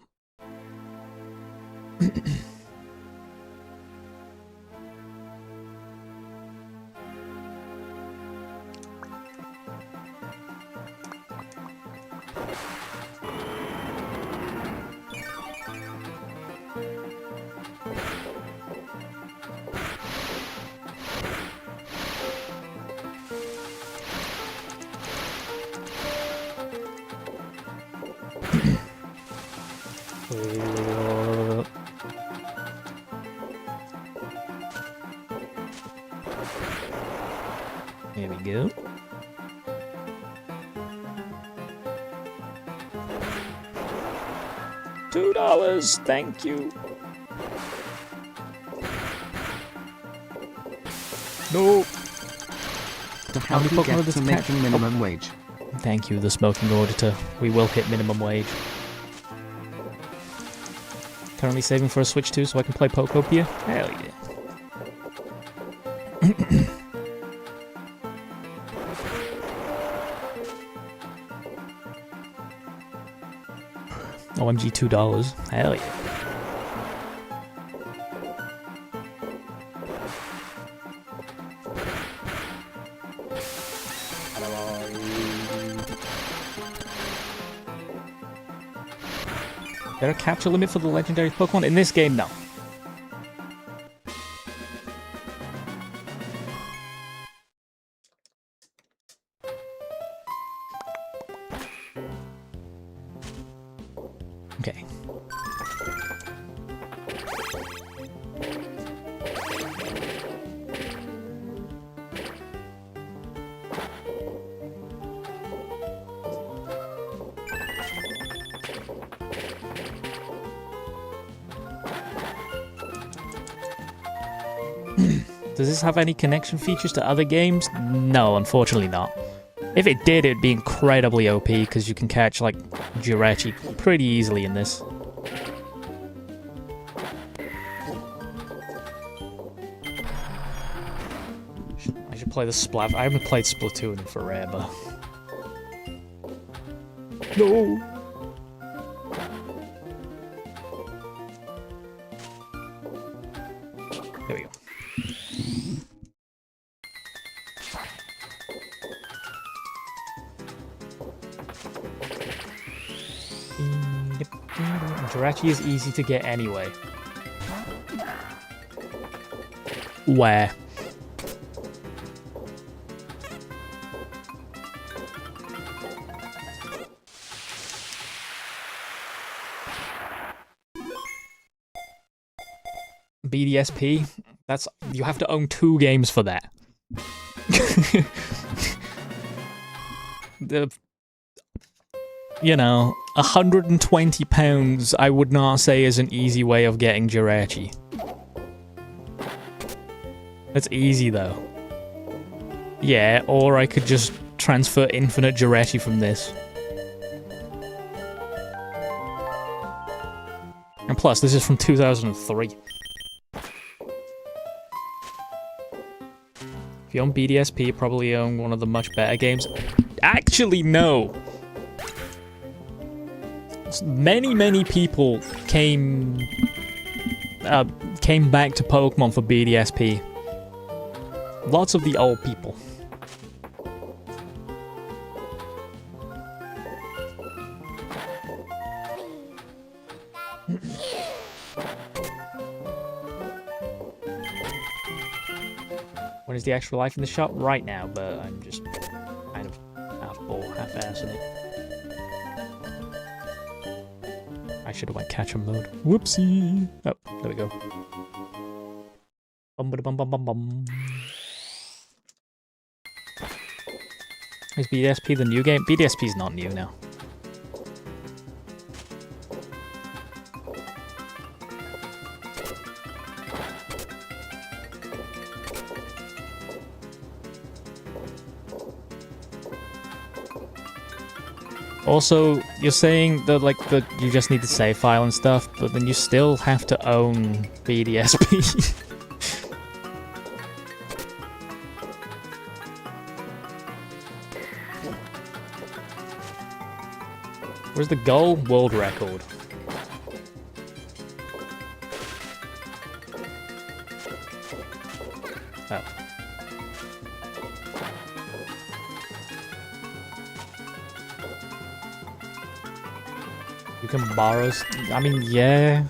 There we go. $2, thank you. No. How do you get to making minimum wage? Thank you, the smoking auditor. We will hit minimum wage. Currently saving for a Switch 2 so I can play Pokopia? Hell yeah. OMG $2. Hell yeah. Is there a capture limit for the legendary Pokemon? In this game, no. Okay. Does this have any connection features to other games? No, unfortunately not. If it did, it'd be incredibly OP, because you can catch, like, Jirachi pretty easily in this. I should play the Splat. I haven't played Splatoon in forever. No! There we go. Jirachi is easy to get anyway. Where? BDSP, you have to own 2 games for that. You know, £120 I would not say is an easy way of getting Jirachi. That's easy though. Yeah, or I could just transfer infinite Jirachi from this. And plus, this is from 2003. If you own BDSP, you probably own one of the much better games. Actually, no! Many people came back to Pokemon for BDSP. Lots of the old people. When is the extra life in the shop? Right now, but I'm just kind of half-assing it. I should have went catch 'em mode. Whoopsie! Oh, there we go. Bum-ba-da-bum-bum-bum-bum. Is BDSP the new game? BDSP's not new now. Also, you're saying that you just need the save file and stuff, but then you still have to own BDSP. Where's the goal? World record. Oh. You can borrow... I mean, yeah.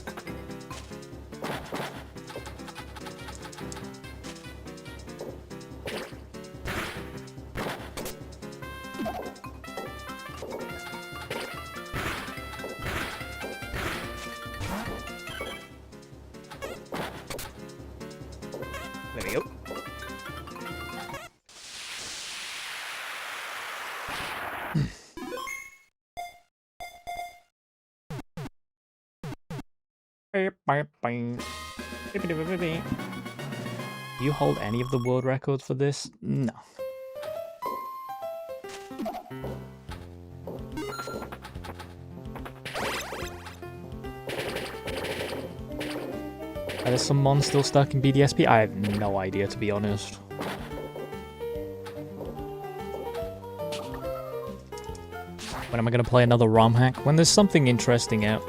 There we go. Do you hold any of the world records for this? No. Are there some mons still stuck in BDSP? I have no idea, to be honest. When am I going to play another ROM hack? When there's something interesting out.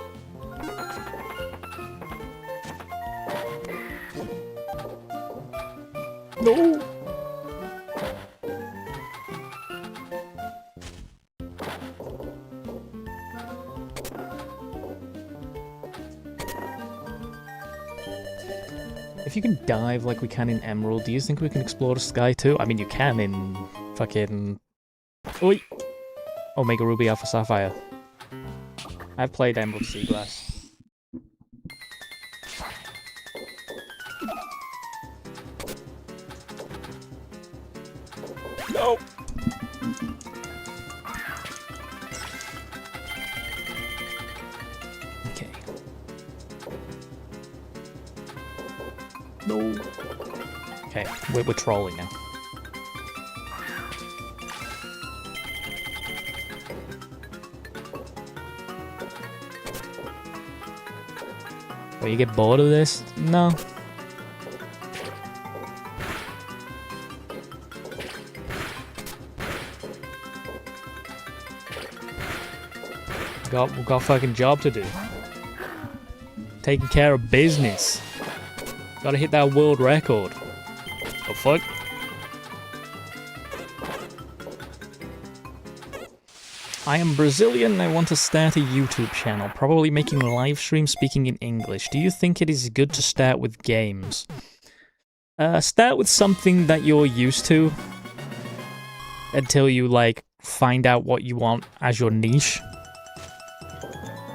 No! If you can dive like we can in Emerald, do you think we can explore the sky too? I mean, you can in fucking... Oi! Omega Ruby Alpha Sapphire. I've played Emerald Sea Glass. No! Okay. No. Okay, we're trolling now. Will you get bored of this? No. We've got a fucking job to do. Taking care of business. Gotta hit that world record. The fuck? I am Brazilian and I want to start a YouTube channel, probably making live streams speaking in English. Do you think it is good to start with games? Start with something that you're used to until you, like, find out what you want as your niche.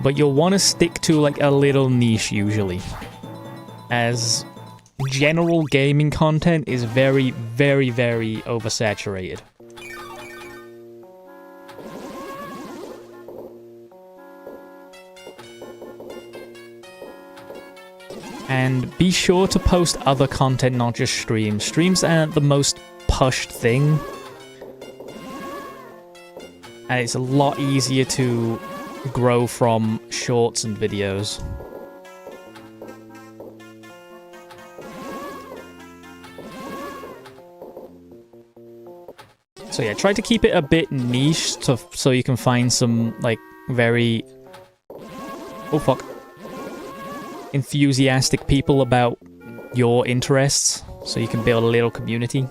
But you'll want to stick to, like, a little niche, usually. As general gaming content is very, very, very oversaturated. And be sure to post other content, not just streams. Streams aren't the most pushed thing. And it's a lot easier to grow from shorts and videos. So yeah, try to keep it a bit niche so you can find some, like, very... Oh fuck. Enthusiastic people about your interests, so you can build a little community.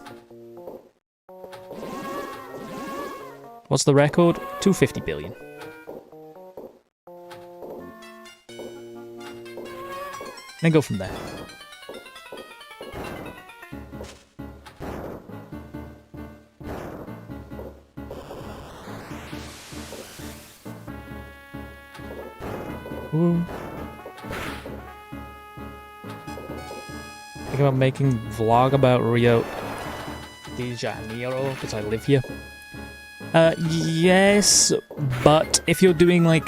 What's the record? 250 billion. Then go from there. Ooh. Think about making vlog about Rio de Janeiro because I live here. Yes, but if you're doing like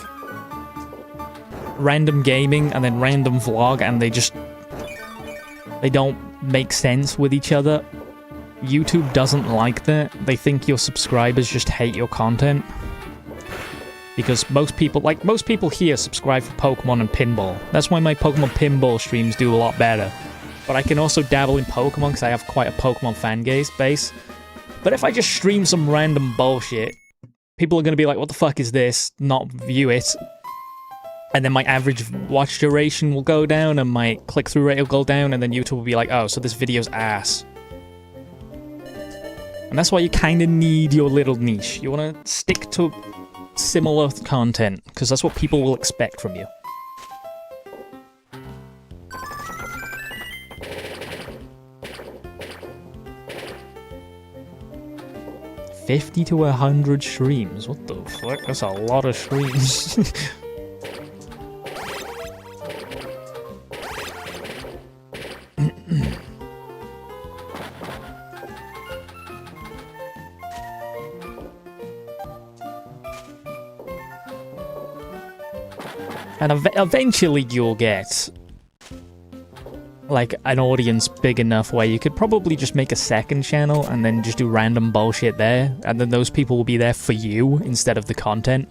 random gaming and then random vlog and they don't make sense with each other, YouTube doesn't like that. They think your subscribers just hate your content. Because most people here subscribe for Pokemon and Pinball. That's why my Pokemon Pinball streams do a lot better. But I can also dabble in Pokemon because I have quite a Pokemon fan base. But if I just stream some random bullshit, people are going to be like, what the fuck is this? Not view it. And then my average watch duration will go down and my click-through rate will go down, and then YouTube will be like, oh, so this video's ass. And that's why you kind of need your little niche. You want to stick to similar content, because that's what people will expect from you. $50 to 100 streams. What the fuck? That's a lot of streams. And eventually you'll get like an audience big enough where you could probably just make a second channel and then just do random bullshit there, and then those people will be there for you instead of the content.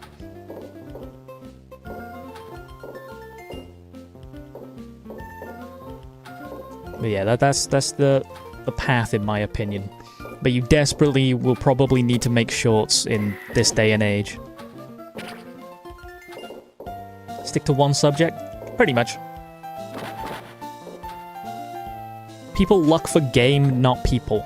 But yeah, that's the path in my opinion. But you desperately will probably need to make shorts in this day and age. Stick to one subject? Pretty much. People look for game, not people.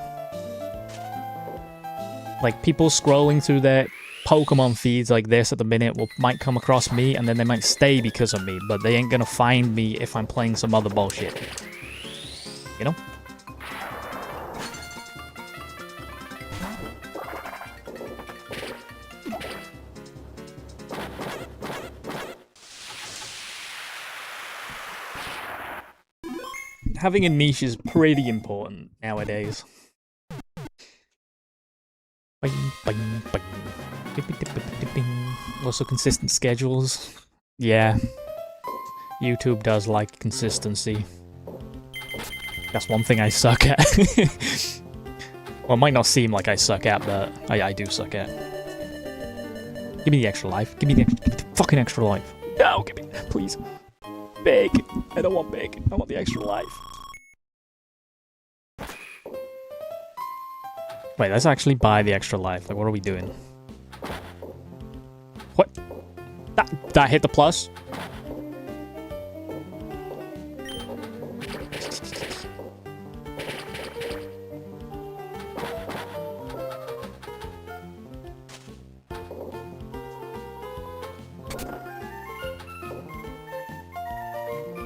Like, people scrolling through their Pokemon feeds like this at the minute might come across me, and then they might stay because of me, but they ain't gonna find me if I'm playing some other bullshit. You know? Having a niche is pretty important nowadays. Also consistent schedules. Yeah. YouTube does like consistency. That's one thing I suck at. Well, it might not seem like I suck at, but I do suck at. Give me the extra life. Give me the fucking extra life. No, give me, please. Big. I don't want big. I want the extra life. Wait, let's actually buy the extra life. Like, what are we doing? What? That hit the plus?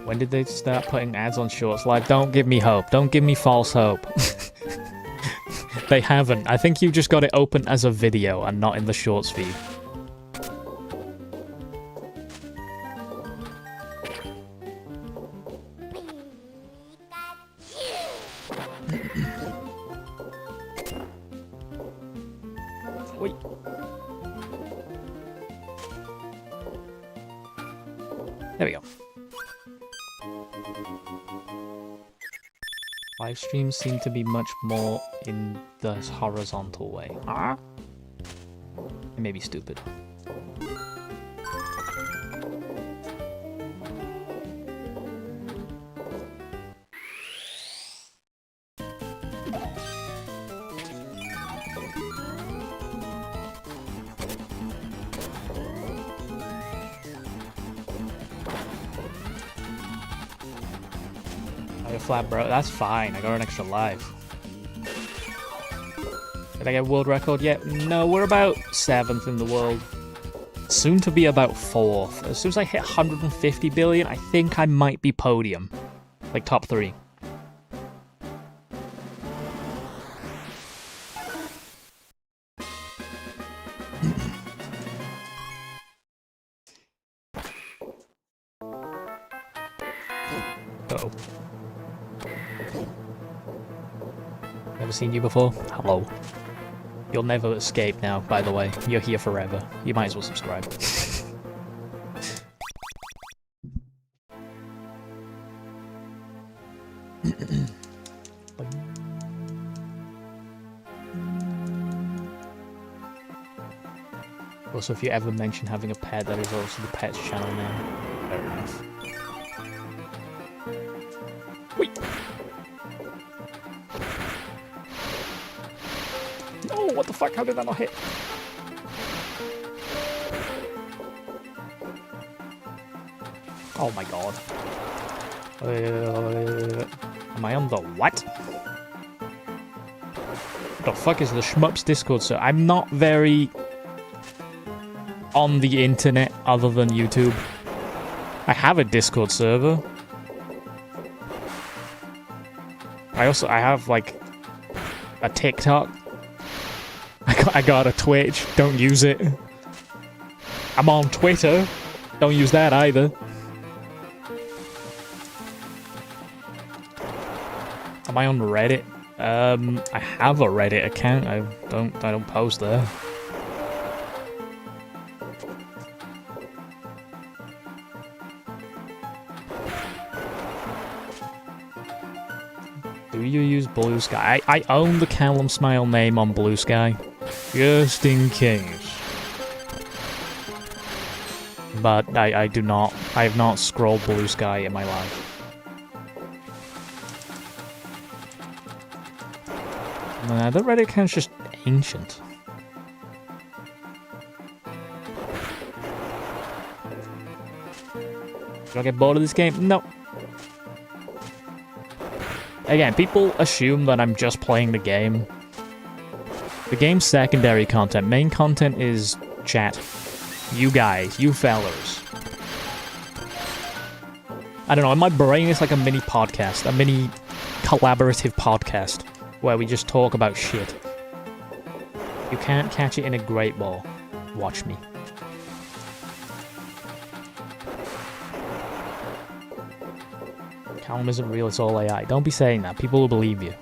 When did they start putting ads on shorts? Like, don't give me hope. Don't give me false hope. They haven't. I think you just got it open as a video and not in the shorts feed. Live streams seem to be much more in the horizontal way. Ah? It may be stupid. Flat, bro. That's fine. I got an extra life. Did I get world record yet? No, we're about 7th in the world. Soon to be about 4th. As soon as I hit 150 billion, I think I might be podium. Like top 3. Uh-oh. Never seen you before? Hello. You'll never escape now, by the way. You're here forever. You might as well subscribe. Also, if you ever mention having a pet, that is also the pets channel now. Fair enough. Wait! No, what the fuck? How did that not hit? Oh my god. Am I on the what? What the fuck is the Shmups Discord? So I'm not very on the internet other than YouTube. I have a Discord server. I have like a TikTok. I got a Twitch. Don't use it. I'm on Twitter. Don't use that either. Am I on Reddit? I have a Reddit account. I don't post there. Do you use Blue Sky? I own the Callum Smile name on Blue Sky. Just in case. But I do not. I have not scrolled Blue Sky in my life. Nah, the Reddit account's just ancient. Do I get bored of this game? No. Again, people assume that I'm just playing the game. The game's secondary content. Main content is chat. You guys, you fellers. I don't know, in my brain it's like a mini podcast, a mini collaborative podcast, where we just talk about shit. You can't catch it in a great ball. Watch me. Callum isn't real, it's all AI. Don't be saying that. People will believe you.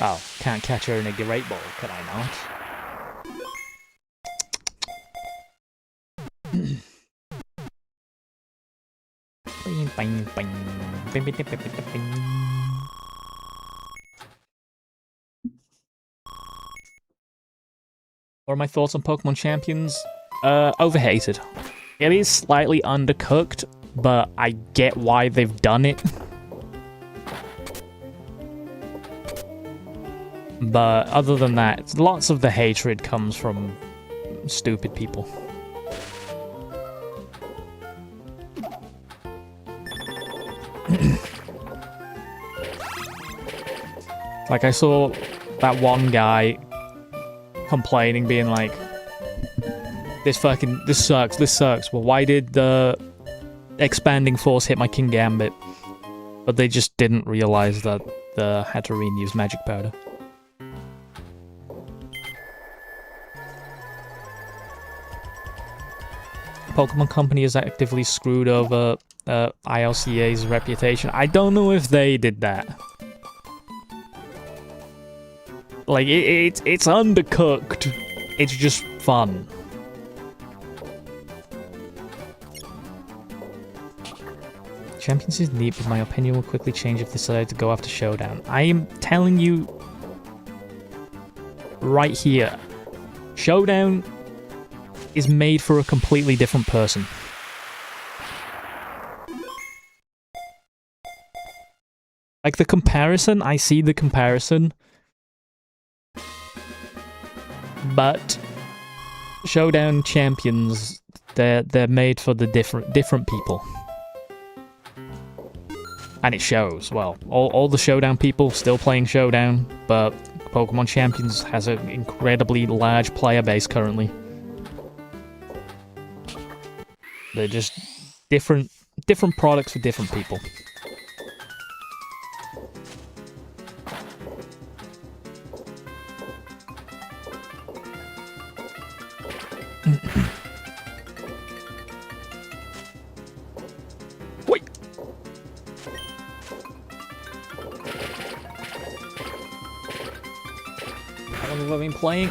Oh, can't catch her in a great ball, can I not? What are my thoughts on Pokemon Champions? Overhated. It is slightly undercooked, but I get why they've done it. But other than that, lots of the hatred comes from stupid people. Like, I saw that one guy complaining, being like, this sucks. Well, why did the expanding force hit my King Gambit? But they just didn't realize that the Hatterene used magic powder. Pokemon Company has actively screwed over ILCA's reputation. I don't know if they did that. Like, it's undercooked. It's just fun. Champions is neat, but my opinion will quickly change if they decide to go after Showdown. I am telling you right here, Showdown is made for a completely different person. Like, the comparison, I see the comparison, but Showdown champions, they're made for the different people. And it shows. Well, all the Showdown people still playing Showdown, but Pokemon Champions has an incredibly large player base currently. They're just different products for different people. Wait. How long have I been playing?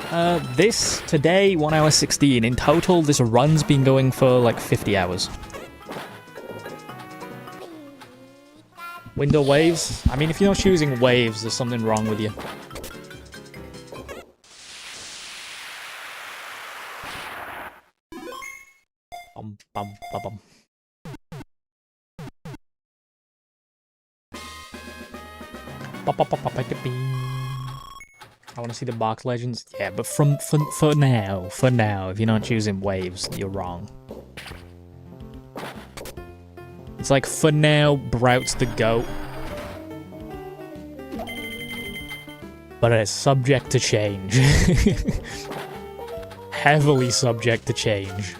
This today 1 hour 16. In total, this run's been going for like 50 hours. Window waves? I mean, if you're not choosing waves, there's something wrong with you. Bum, bum, bum. I want to see the box legends. Yeah, but for now, if you're not choosing waves, you're wrong. It's like, for now, Brout's the GOAT. But it's subject to change. Heavily subject to change.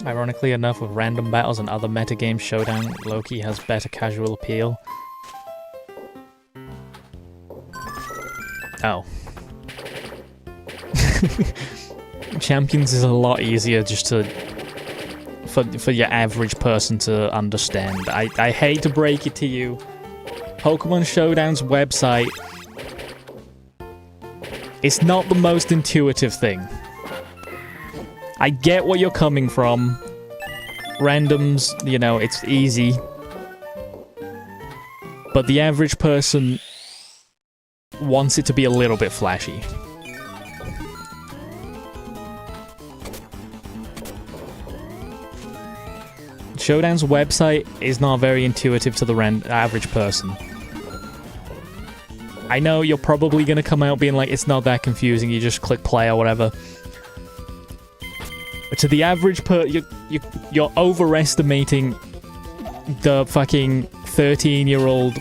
Ironically enough, with random battles and other metagames, Showdown Loki has better casual appeal. Oh. Champions is a lot easier just to... For your average person to understand. I hate to break it to you. Pokemon Showdown's website... It's not the most intuitive thing. I get where you're coming from. Randoms, you know, it's easy. But the average person wants it to be a little bit flashy. Showdown's website is not very intuitive to the average person. I know you're probably gonna come out being like, it's not that confusing, you just click play or whatever. But to the average you're overestimating the fucking 13-year-old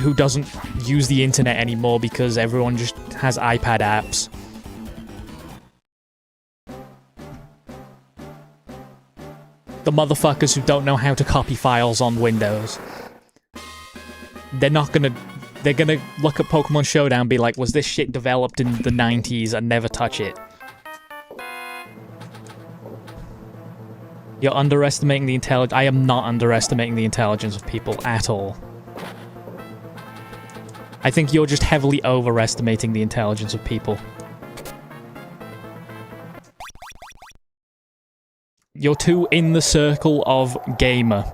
who doesn't use the internet anymore because everyone just has iPad apps. The motherfuckers who don't know how to copy files on Windows. They're gonna look at Pokemon Showdown and be like, was this shit developed in the 90s and never touch it? You're underestimating the intelligence. I am not underestimating the intelligence of people at all. I think you're just heavily overestimating the intelligence of people. You're too in the circle of gamer.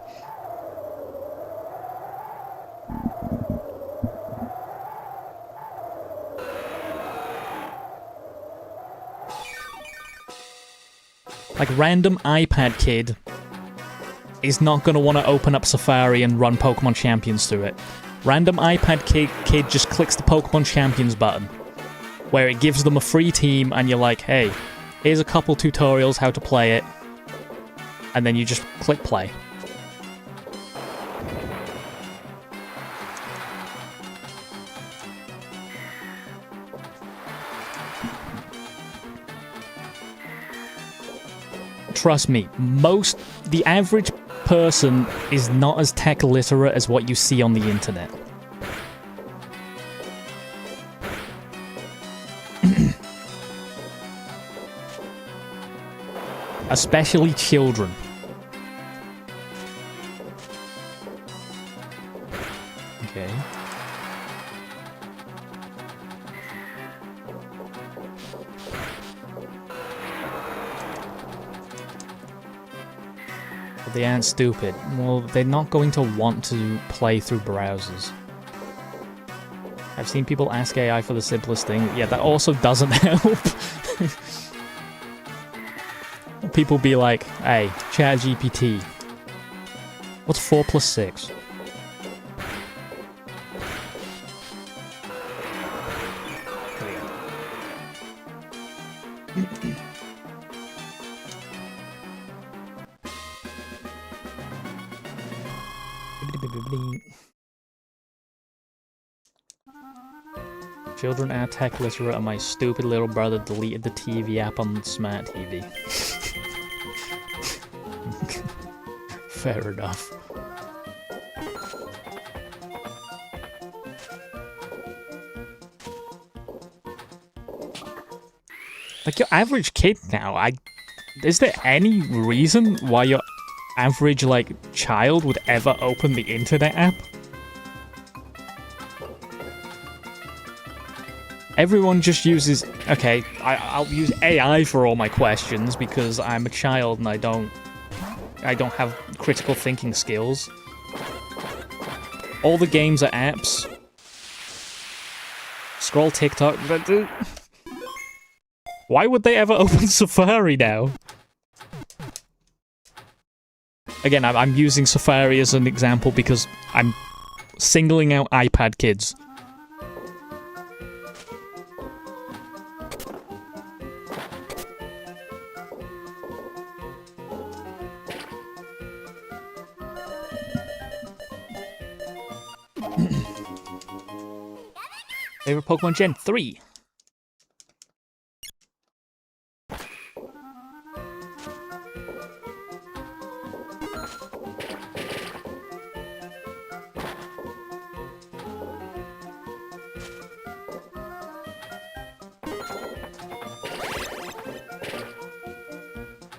Like, random iPad kid is not going to want to open up Safari and run Pokemon Champions through it. Random iPad kid just clicks the Pokemon Champions button, where it gives them a free team, and you're like, hey, here's a couple tutorials how to play it, and then you just click play. Trust me, the average person is not as tech literate as what you see on the internet. Especially children. Okay. But they aren't stupid. Well, they're not going to want to play through browsers. I've seen people ask AI for the simplest thing. Yeah, that also doesn't help. People be like, hey, ChatGPT, what's 4 plus 6? Children are tech literate and my stupid little brother deleted the TV app on the smart TV. Fair enough. Like your average kid now, is there any reason why your average, like, child would ever open the internet app? Everyone just uses... Okay, I'll use AI for all my questions because I'm a child and I don't have critical thinking skills. All the games are apps. Scroll TikTok. Why would they ever open Safari now? Again, I'm using Safari as an example because I'm singling out iPad kids. Favorite Pokemon Gen 3?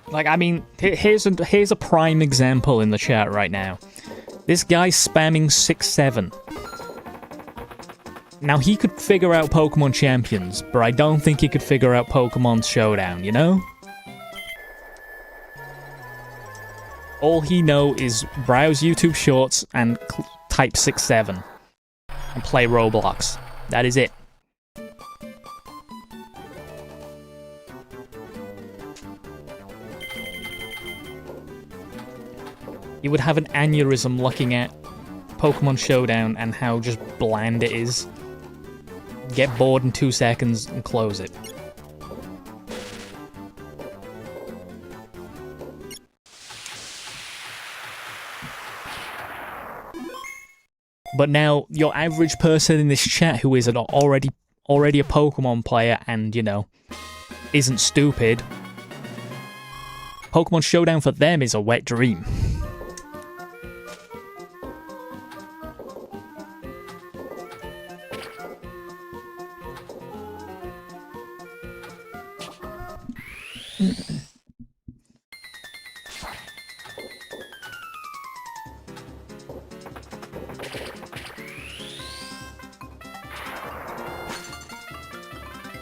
Like, I mean, here's a prime example in the chat right now. This guy's spamming 6-7. Now, he could figure out Pokemon Champions, but I don't think he could figure out Pokemon Showdown, you know? All he know is browse YouTube Shorts and type 6-7. And play Roblox. That is it. You would have an aneurysm looking at Pokemon Showdown and how just bland it is. Get bored in 2 seconds and close it. But now, your average person in this chat who is already a Pokemon player and, you know, isn't stupid, Pokemon Showdown for them is a wet dream.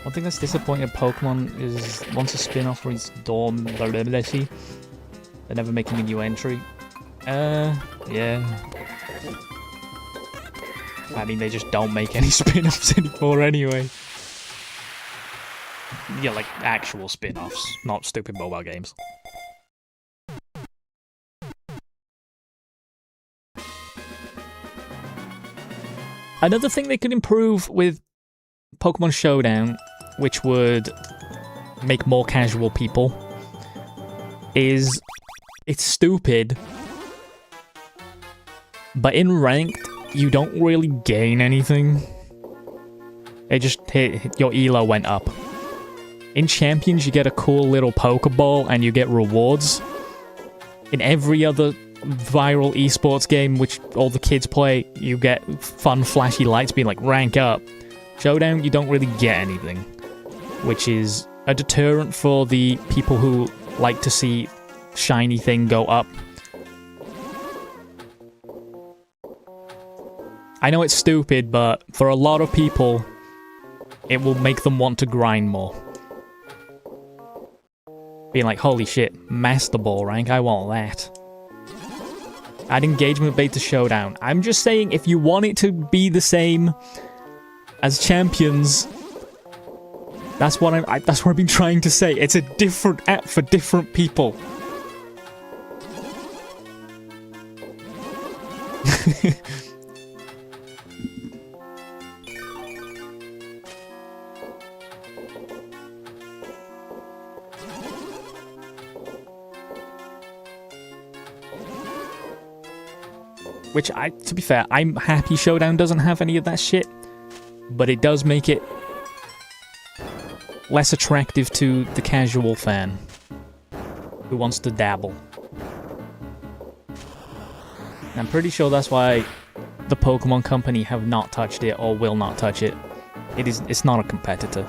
One thing that's disappointing at Pokemon is once a spin-off for its viability, they're never making a new entry. Yeah. I mean, they just don't make any spin-offs anymore anyway. Yeah, like actual spin-offs, not stupid mobile games. Another thing they could improve with Pokemon Showdown, which would make more casual people, is it's stupid, but in ranked, you don't really gain anything. It just your elo went up. In Champions, you get a cool little Pokeball and you get rewards. In every other viral esports game, which all the kids play, you get fun, flashy lights being like, rank up. Showdown, you don't really get anything, which is a deterrent for the people who like to see shiny thing go up. I know it's stupid, but for a lot of people, it will make them want to grind more. Being like, holy shit, Master Ball rank, I want that. Add engagement bait to Showdown. I'm just saying, if you want it to be the same as Champions, that's what I've been trying to say. It's a different app for different people. Which, to be fair, I'm happy Showdown doesn't have any of that shit, but it does make it less attractive to the casual fan who wants to dabble. And I'm pretty sure that's why the Pokemon Company have not touched it or will not touch it. It's not a competitor.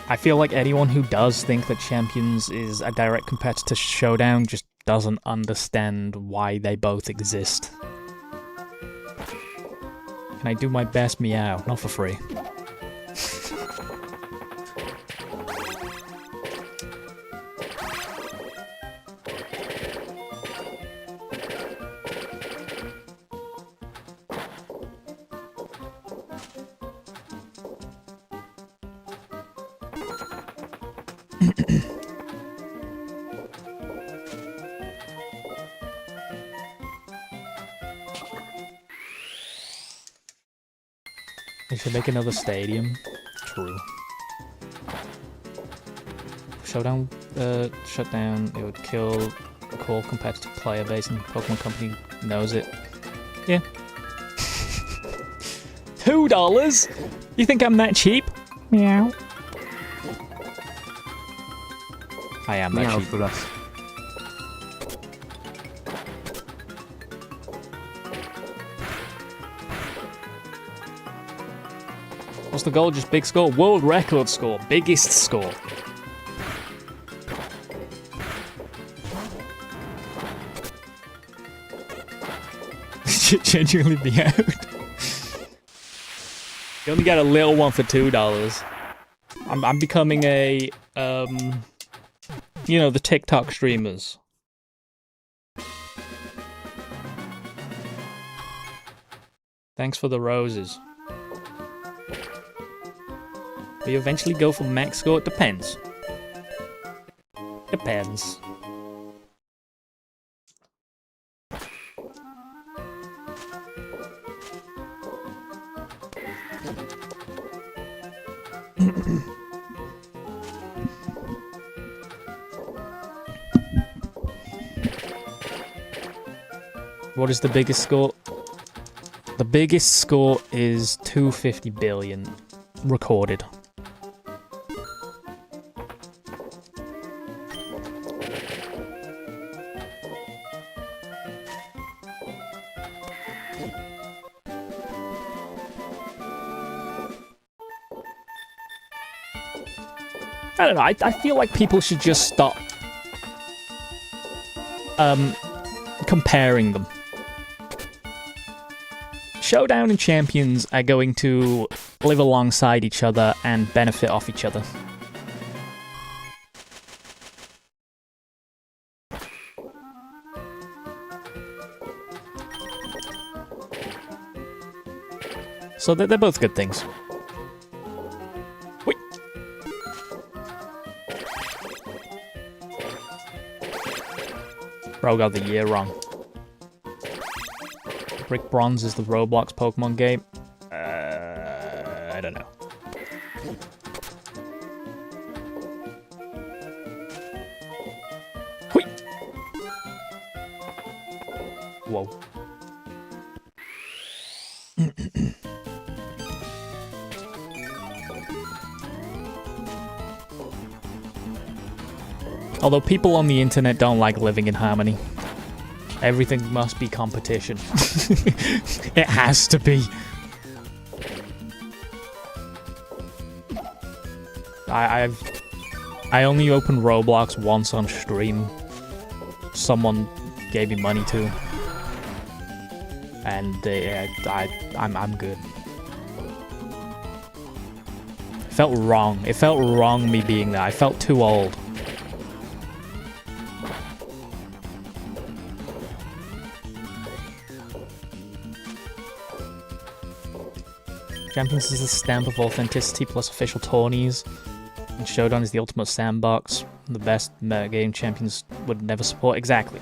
I feel like anyone who does think that Champions is a direct competitor to Showdown just doesn't understand why they both exist. Can I do my best meow? Not for free. They should make another stadium. True. Showdown shut down, it would kill the core competitive player base, and the Pokemon Company knows it. Yeah. $2? You think I'm that cheap? Meow. I am that cheap. For us. What's the goal? Just big score? World record score. Biggest score. Genuinely be out. You only got a little one for $2. I'm becoming a, you know, the TikTok streamers. Thanks for the roses. Will you eventually go for max score? It depends. Depends. What is the biggest score? The biggest score is 250 billion recorded. I don't know, I feel like people should just stop comparing them. Showdown and Champions are going to live alongside each other and benefit off each other. So they're both good things. Wait. Bro got the year wrong. Brick Bronze is the Roblox Pokemon game. I don't know. Hui! Whoa. Although people on the internet don't like living in harmony. Everything must be competition. It has to be. I only opened Roblox once on stream. Someone gave me money to, and I'm good. It felt wrong. It felt wrong me being there. I felt too old. Champions is a stamp of authenticity plus official tourneys. And Showdown is the ultimate sandbox. The best metagame champions would never support. Exactly.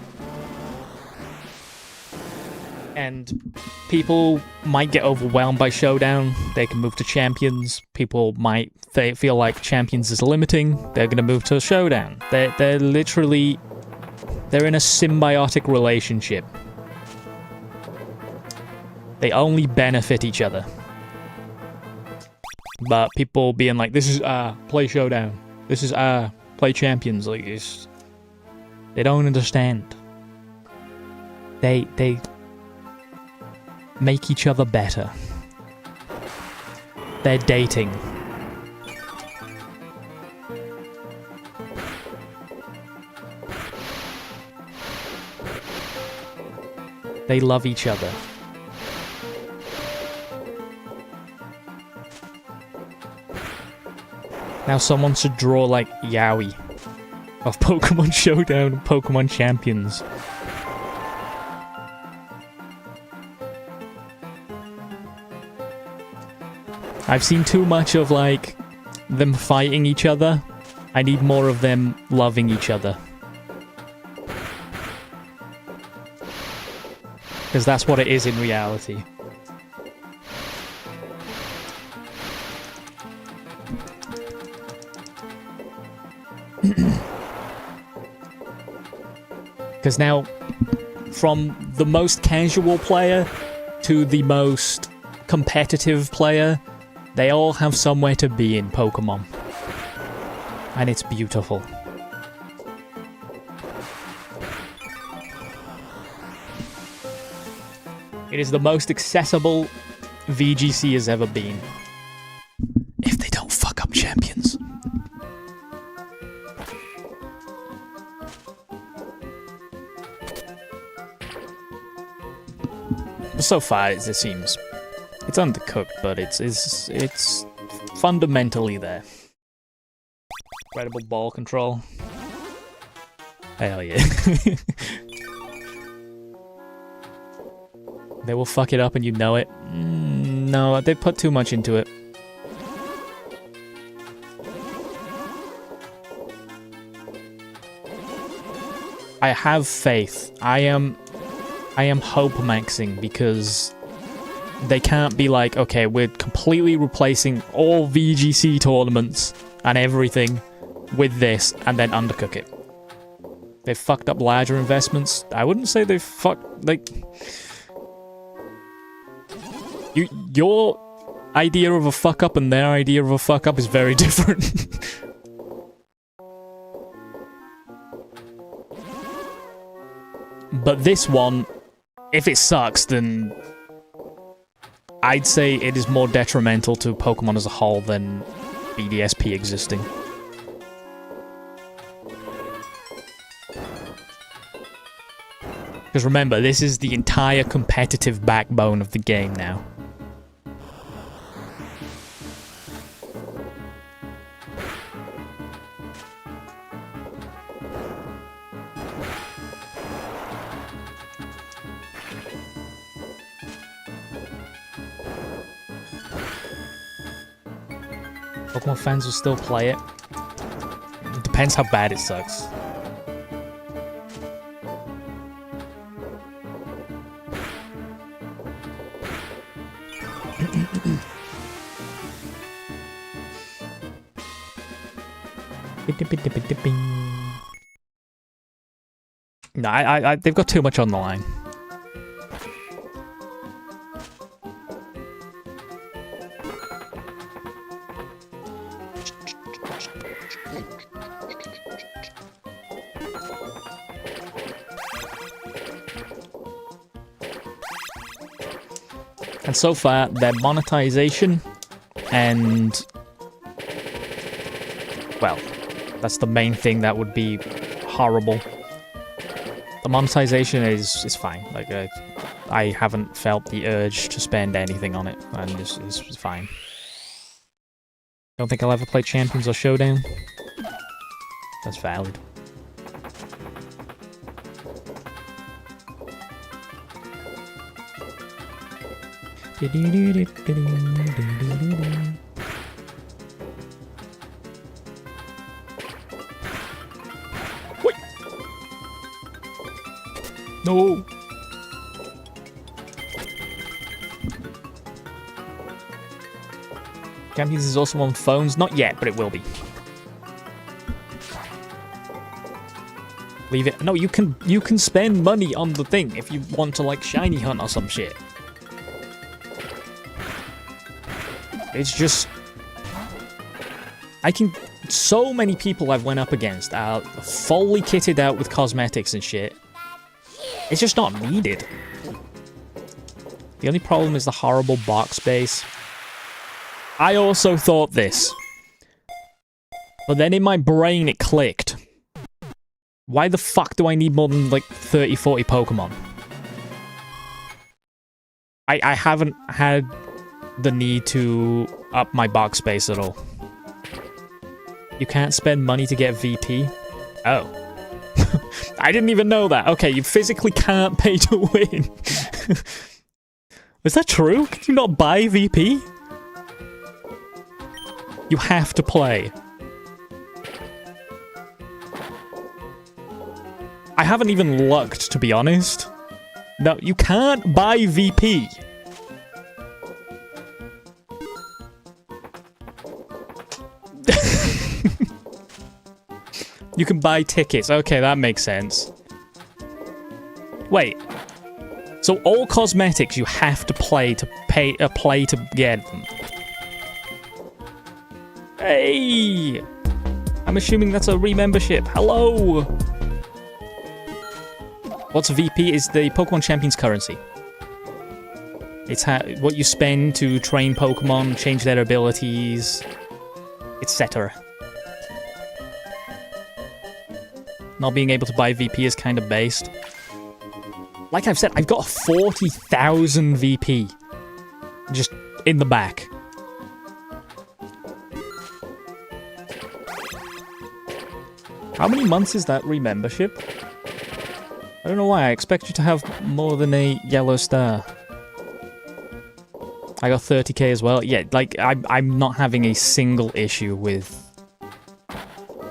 And people might get overwhelmed by Showdown. They can move to Champions. People might feel like Champions is limiting. They're going to move to Showdown. They're literally... They're in a symbiotic relationship. They only benefit each other. But people being like, this is play Showdown. This is play Champions. Like, it's... They don't understand. They make each other better. They're dating. They love each other. Now someone should draw like Yaoi of Pokemon Showdown and Pokemon Champions. I've seen too much of like them fighting each other. I need more of them loving each other. Because that's what it is in reality. Because now, from the most casual player to the most competitive player, they all have somewhere to be in Pokemon. And it's beautiful. It is the most accessible VGC has ever been. If they don't fuck up Champions. So far, it seems it's undercooked, but it's fundamentally there. Incredible ball control. Hell yeah. They will fuck it up and you know it. No, they put too much into it. I have faith. I am hope maxing because they can't be like, okay, we're completely replacing all VGC tournaments and everything with this and then undercook it. They've fucked up larger investments. I wouldn't say they've fucked, like... Your idea of a fuck up and their idea of a fuck up is very different. But this one, if it sucks, then I'd say it is more detrimental to Pokemon as a whole than BDSP existing. Because remember, this is the entire competitive backbone of the game now. Pokemon fans will still play it. It depends how bad it sucks. No, they've got too much on the line. And so far, their monetization and... well, that's the main thing that would be horrible. The monetization is fine. Like, I haven't felt the urge to spend anything on it, and it's fine. Don't think I'll ever play Champions or Showdown. That's valid. Wait. No. Champions is also on phones. Not yet, but it will be. Leave it. No, you can spend money on the thing if you want to like shiny hunt or some shit. It's just so many people I've went up against are fully kitted out with cosmetics and shit. It's just not needed. The only problem is the horrible box space. I also thought this. But then in my brain it clicked. Why the fuck do I need more than like 30, 40 Pokemon? I haven't had the need to up my box space at all. You can't spend money to get VP? Oh. I didn't even know that. Okay, you physically can't pay to win. Is that true? Can you not buy VP? You have to play. I haven't even looked, to be honest. No, you can't buy VP. You can buy tickets. Okay, that makes sense. Wait. So all cosmetics you have to play to play to get them. Hey! I'm assuming that's a re-membership. Hello! What's VP is the Pokemon Champions currency. It's what you spend to train Pokemon, change their abilities, etc. Not being able to buy VP is kind of based. Like I've said, I've got 40,000 VP. Just in the back. How many months is that re-membership? I don't know why, I expect you to have more than a yellow star. I got 30k as well. Yeah, like, I'm not having a single issue with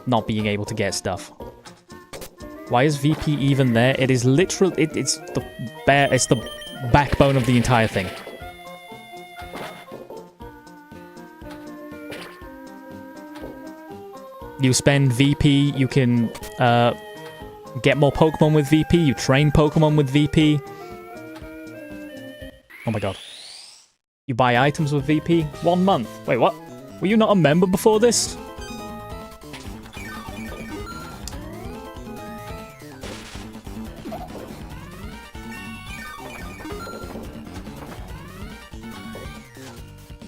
not being able to get stuff. Why is VP even there? It is literal. It's the backbone of the entire thing. You spend VP, you can get more Pokemon with VP, you train Pokemon with VP. Oh my god. You buy items with VP? 1 month. Wait, what? Were you not a member before this?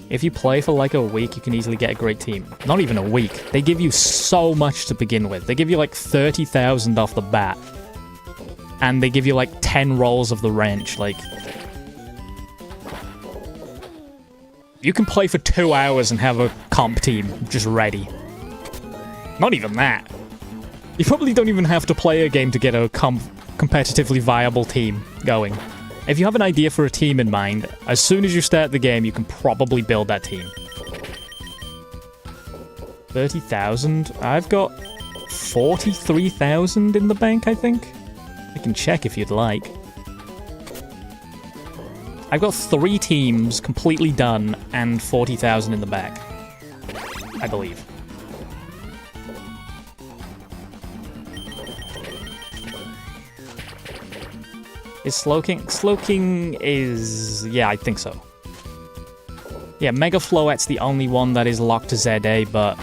If you play for like a week, you can easily get a great team. Not even a week. They give you so much to begin with. They give you like 30,000 off the bat. And they give you like 10 rolls of the wrench. Like, you can play for 2 hours and have a comp team just ready. Not even that. You probably don't even have to play a game to get a competitively viable team going. If you have an idea for a team in mind, as soon as you start the game, you can probably build that team. 30,000? I've got 43,000 in the bank, I think. I can check if you'd like. I've got 3 teams completely done and 40,000 in the back. I believe. Is Slowking? Slowking is... yeah, I think so. Yeah, Mega Floette's the only one that is locked to ZA, but...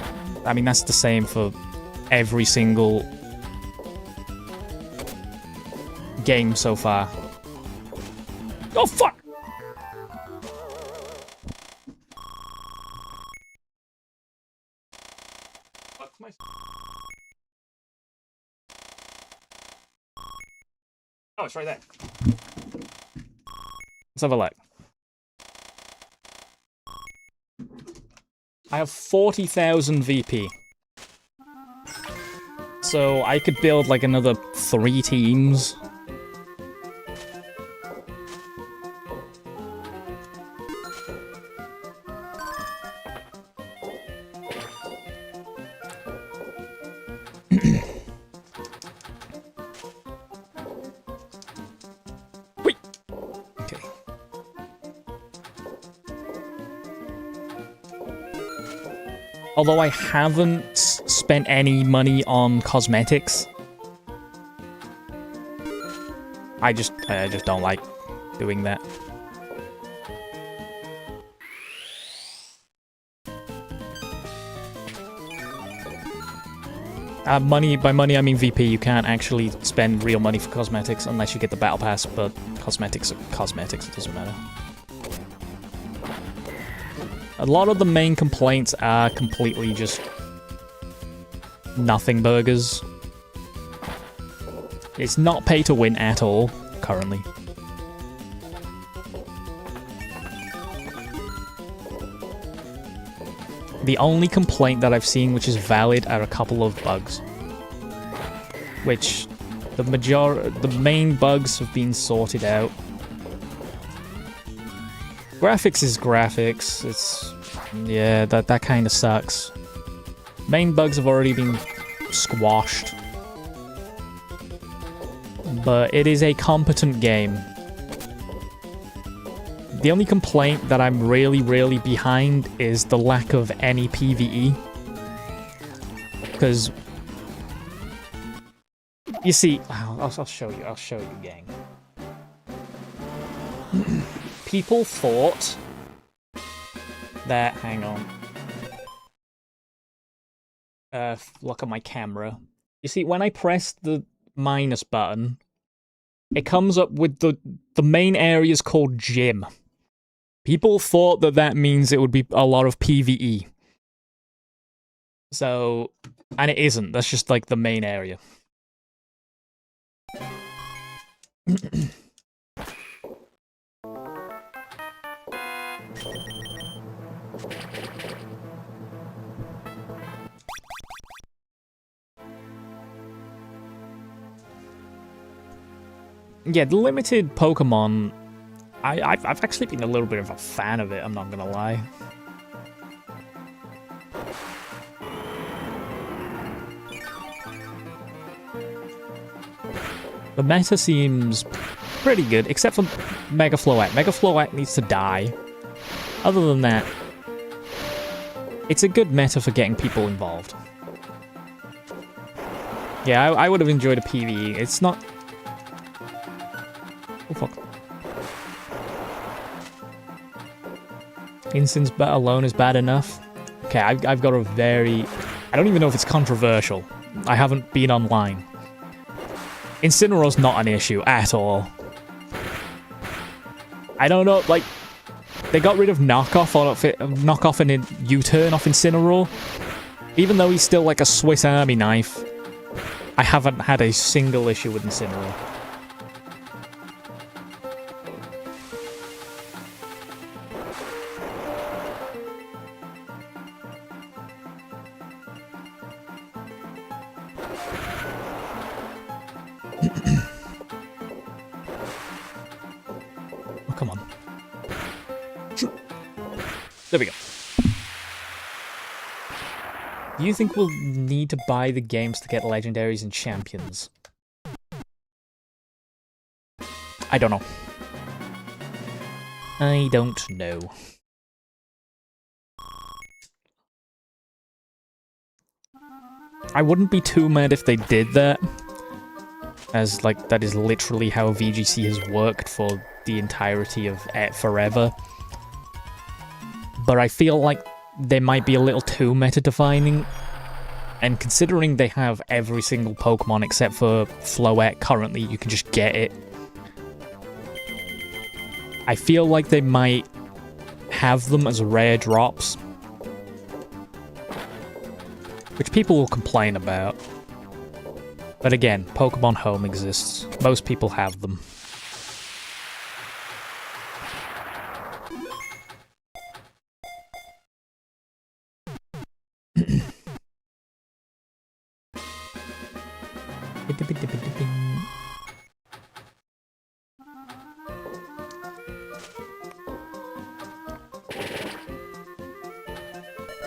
I mean, that's the same for every single game so far. Oh, fuck! fuck's my... Oh, it's right there. Let's have a look. I have 40,000 VP. So I could build like another 3 teams. Wait. Okay. Although I haven't spent any money on cosmetics, I just don't like doing that. Money, by money I mean VP. You can't actually spend real money for cosmetics unless you get the battle pass, but cosmetics are cosmetics, it doesn't matter. A lot of the main complaints are completely just nothing burgers. It's not pay to win at all, currently. The only complaint that I've seen which is valid are a couple of bugs. Which the main bugs have been sorted out. Graphics is graphics. It's yeah, that kind of sucks. Main bugs have already been squashed. But it is a competent game. The only complaint that I'm really behind is the lack of any PvE. Because you see, I'll show you, gang. People thought that, hang on. Look at my camera. You see, when I press the minus button, it comes up with the main area is called Gym. People thought that that means it would be a lot of PvE. So, and it isn't. That's just like the main area. Yeah, the limited Pokemon, I've actually been a little bit of a fan of it, I'm not gonna lie. The meta seems pretty good, except for Mega Floette. Mega Floette needs to die. Other than that, it's a good meta for getting people involved. Yeah, I would have enjoyed a PvE. It's not... Oh, fuck. Instance alone is bad enough. Okay, I've got a very... I don't even know if it's controversial. I haven't been online. Incineroar's not an issue at all. I don't know, like... They got rid of knockoff and U-turn off Incineroar. Even though he's still like a Swiss Army knife, I haven't had a single issue with Incineroar. Oh, come on. There we go. Do you think we'll need to buy the games to get legendaries and champions? I don't know. I don't know. I wouldn't be too mad if they did that, as like that is literally how VGC has worked for the entirety of forever. But I feel like they might be a little too meta-defining, and considering they have every single Pokemon except for Floette currently, you can just get it. I feel like they might have them as rare drops. which people will complain about. But again, Pokemon Home exists. Most people have them.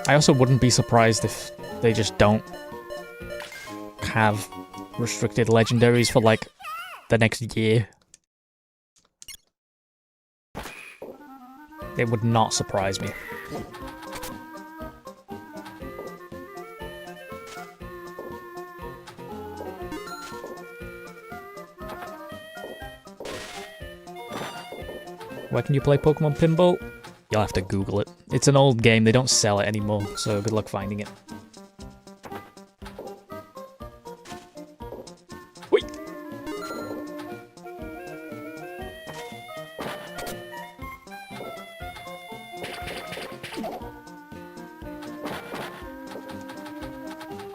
I also wouldn't be surprised if they just don't have restricted legendaries for like the next year. It would not surprise me. Where can you play Pokemon Pinball? You'll have to Google it. It's an old game, they don't sell it anymore, so good luck finding it. Wait.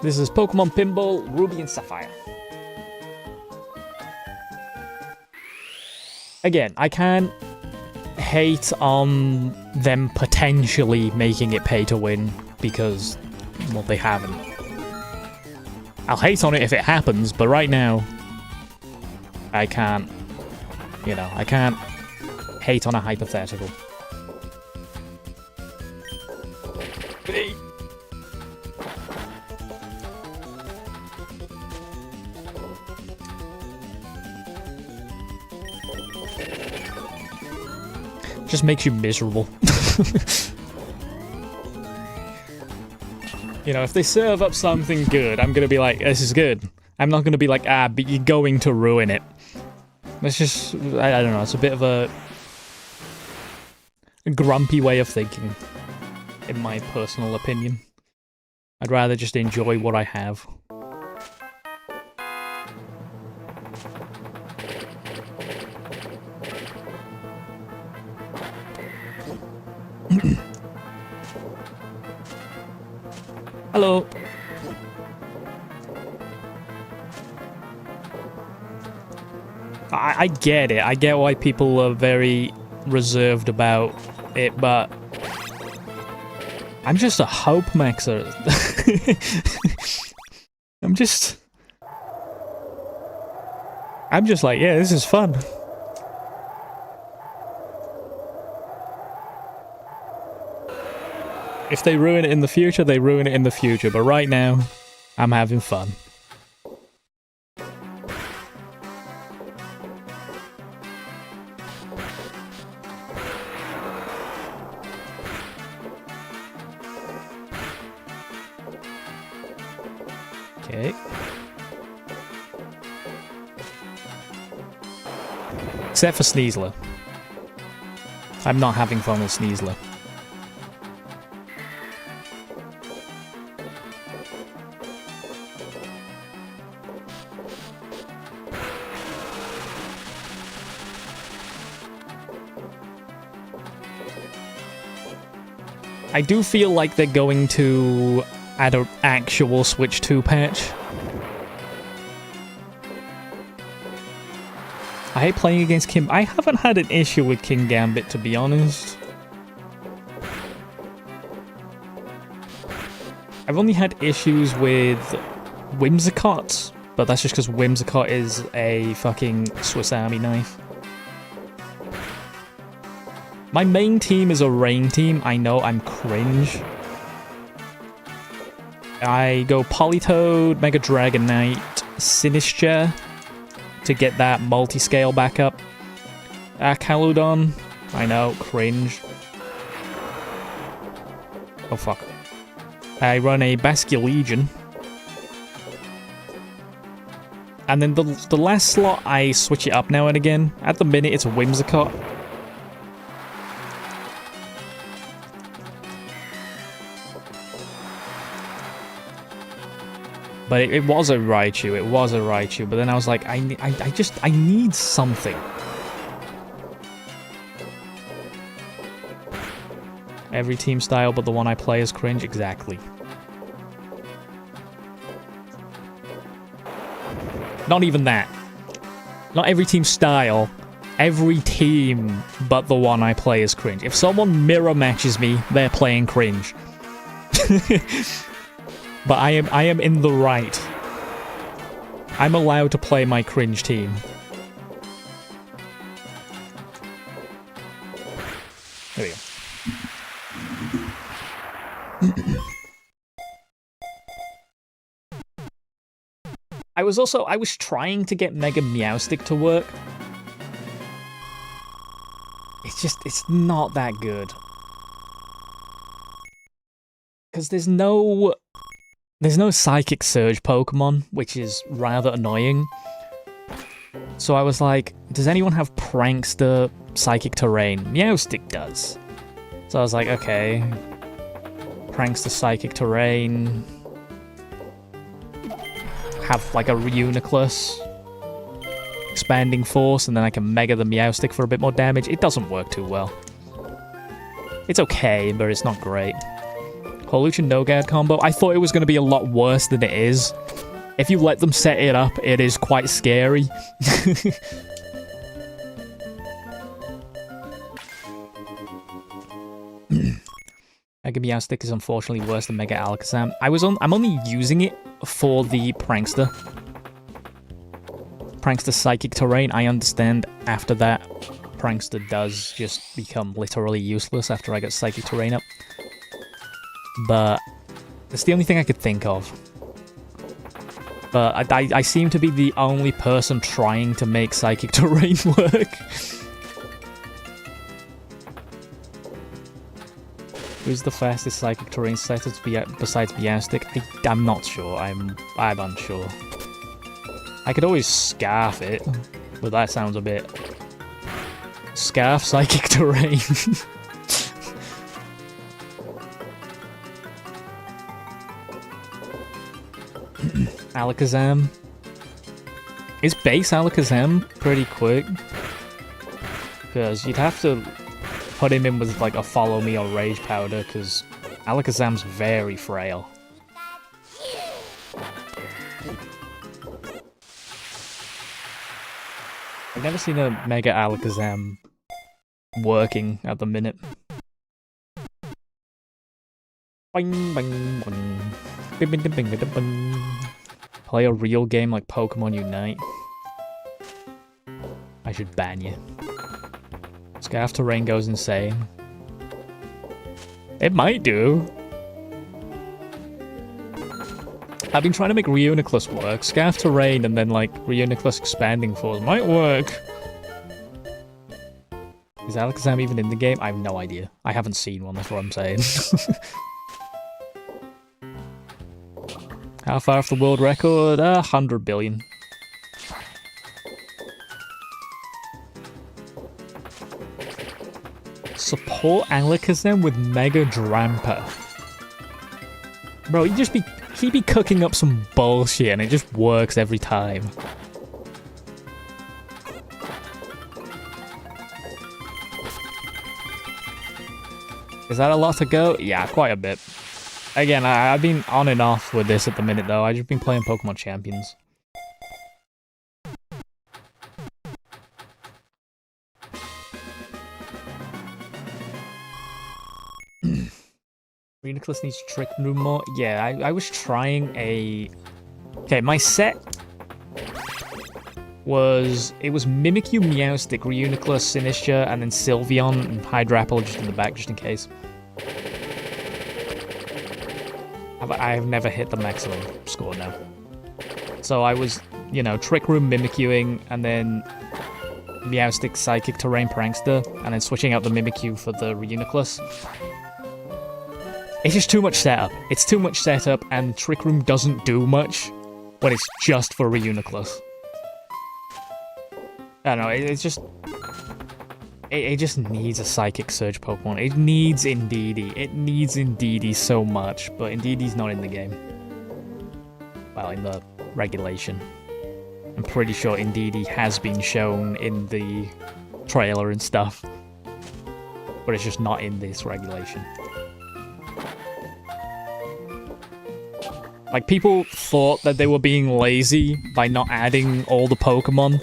This is Pokemon Pinball, Ruby and Sapphire. Again, I can't hate on them potentially making it pay to win because, well, they haven't. I'll hate on it if it happens, but right now, I can't, you know, I can't hate on a hypothetical. Just makes you miserable. You know, if they serve up something good, I'm gonna be like, this is good. I'm not gonna be like, ah, but you're going to ruin it. That's just, I don't know, it's a bit of a grumpy way of thinking, in my personal opinion. I'd rather just enjoy what I have. Hello. I get it. I get why people are very reserved about it, but I'm just a hope maxer. I'm just like, yeah, this is fun. If they ruin it in the future, they ruin it in the future. But right now, I'm having fun. Okay. Except for Sneasler. I'm not having fun with Sneasler. I do feel like they're going to add an actual Switch 2 patch. I hate playing against Kim. I haven't had an issue with King Gambit, to be honest. I've only had issues with Whimsicott, but that's just because Whimsicott is a fucking Swiss Army knife. My main team is a rain team. I know, I'm cringe. I go Politoed, Mega Dragonite, Sinistra to get that multi-scale back up. Caludon, I know, cringe. Oh fuck. I run a Basculegion. And then the last slot, I switch it up now and again. At the minute, it's a Whimsicott. But it was a Raichu, but then I was like, I need something. Every team style, but the one I play is cringe, exactly. Not even that. Not every team style. Every team but the one I play is cringe. If someone mirror matches me, they're playing cringe. But I am in the right. I'm allowed to play my cringe team. There we go. I was trying to get Mega Meowstic to work. It's not that good. Because there's no Psychic Surge Pokemon, which is rather annoying. So I was like, does anyone have Prankster Psychic Terrain? Meowstic does. So I was like, okay. Prankster Psychic Terrain. Have like a Reuniclus. Expanding Force, and then I can Mega the Meowstic for a bit more damage. It doesn't work too well. It's okay, but it's not great. Holution No-Guard combo. I thought it was going to be a lot worse than it is. If you let them set it up, it is quite scary. Mega Meowstic is unfortunately worse than Mega Alakazam. I'm only using it for the Prankster. Prankster Psychic Terrain, I understand after that, Prankster does just become literally useless after I get Psychic Terrain up. But it's the only thing I could think of. But I seem to be the only person trying to make Psychic Terrain work. Who's the fastest Psychic Terrain setter besides Meowstic? I'm not sure. I'm unsure. I could always Scarf it, but that sounds a bit... Scarf Psychic Terrain. Alakazam. Is base Alakazam pretty quick? Because you'd have to put him in with like a Follow Me or Rage Powder, because Alakazam's very frail. I've never seen a Mega Alakazam working at the minute. Bing, bing, bing. Bing, bing, bing, bing, bing. Play a real game like Pokemon Unite. I should ban you. Scarf Terrain goes insane. It might do. I've been trying to make Reuniclus work. Scarf Terrain and then like Reuniclus Expanding Force might work. Is Alakazam even in the game? I have no idea. I haven't seen one, that's what I'm saying. How far off the world record? 100 billion. Support Alakazam with Mega Drampa. Bro, he'd be cooking up some bullshit and it just works every time. Is that a lot to go? Yeah, quite a bit. Again, I've been on and off with this at the minute though. I've just been playing Pokemon Champions. Reuniclus needs Trick Room more. Yeah, I was trying a... Okay, my set was... It was Mimikyu, Meowstic, Reuniclus, Sinistcha, and then Sylveon and Hydrapple just in the back, just in case. I've never hit the maximum score now. So I was, you know, Trick Room, Mimikyuing, and then Meowstic, Psychic Terrain, Prankster, and then switching out the Mimikyu for the Reuniclus. It's just too much setup. It's too much setup, and Trick Room doesn't do much when it's just for Reuniclus. I don't know, it's just... It just needs a Psychic Surge Pokemon. It needs Indeedee. It needs Indeedee so much, but Indeedee's not in the game. Well, in the regulation. I'm pretty sure Indeedee has been shown in the trailer and stuff. But it's just not in this regulation. Like, people thought that they were being lazy by not adding all the Pokemon.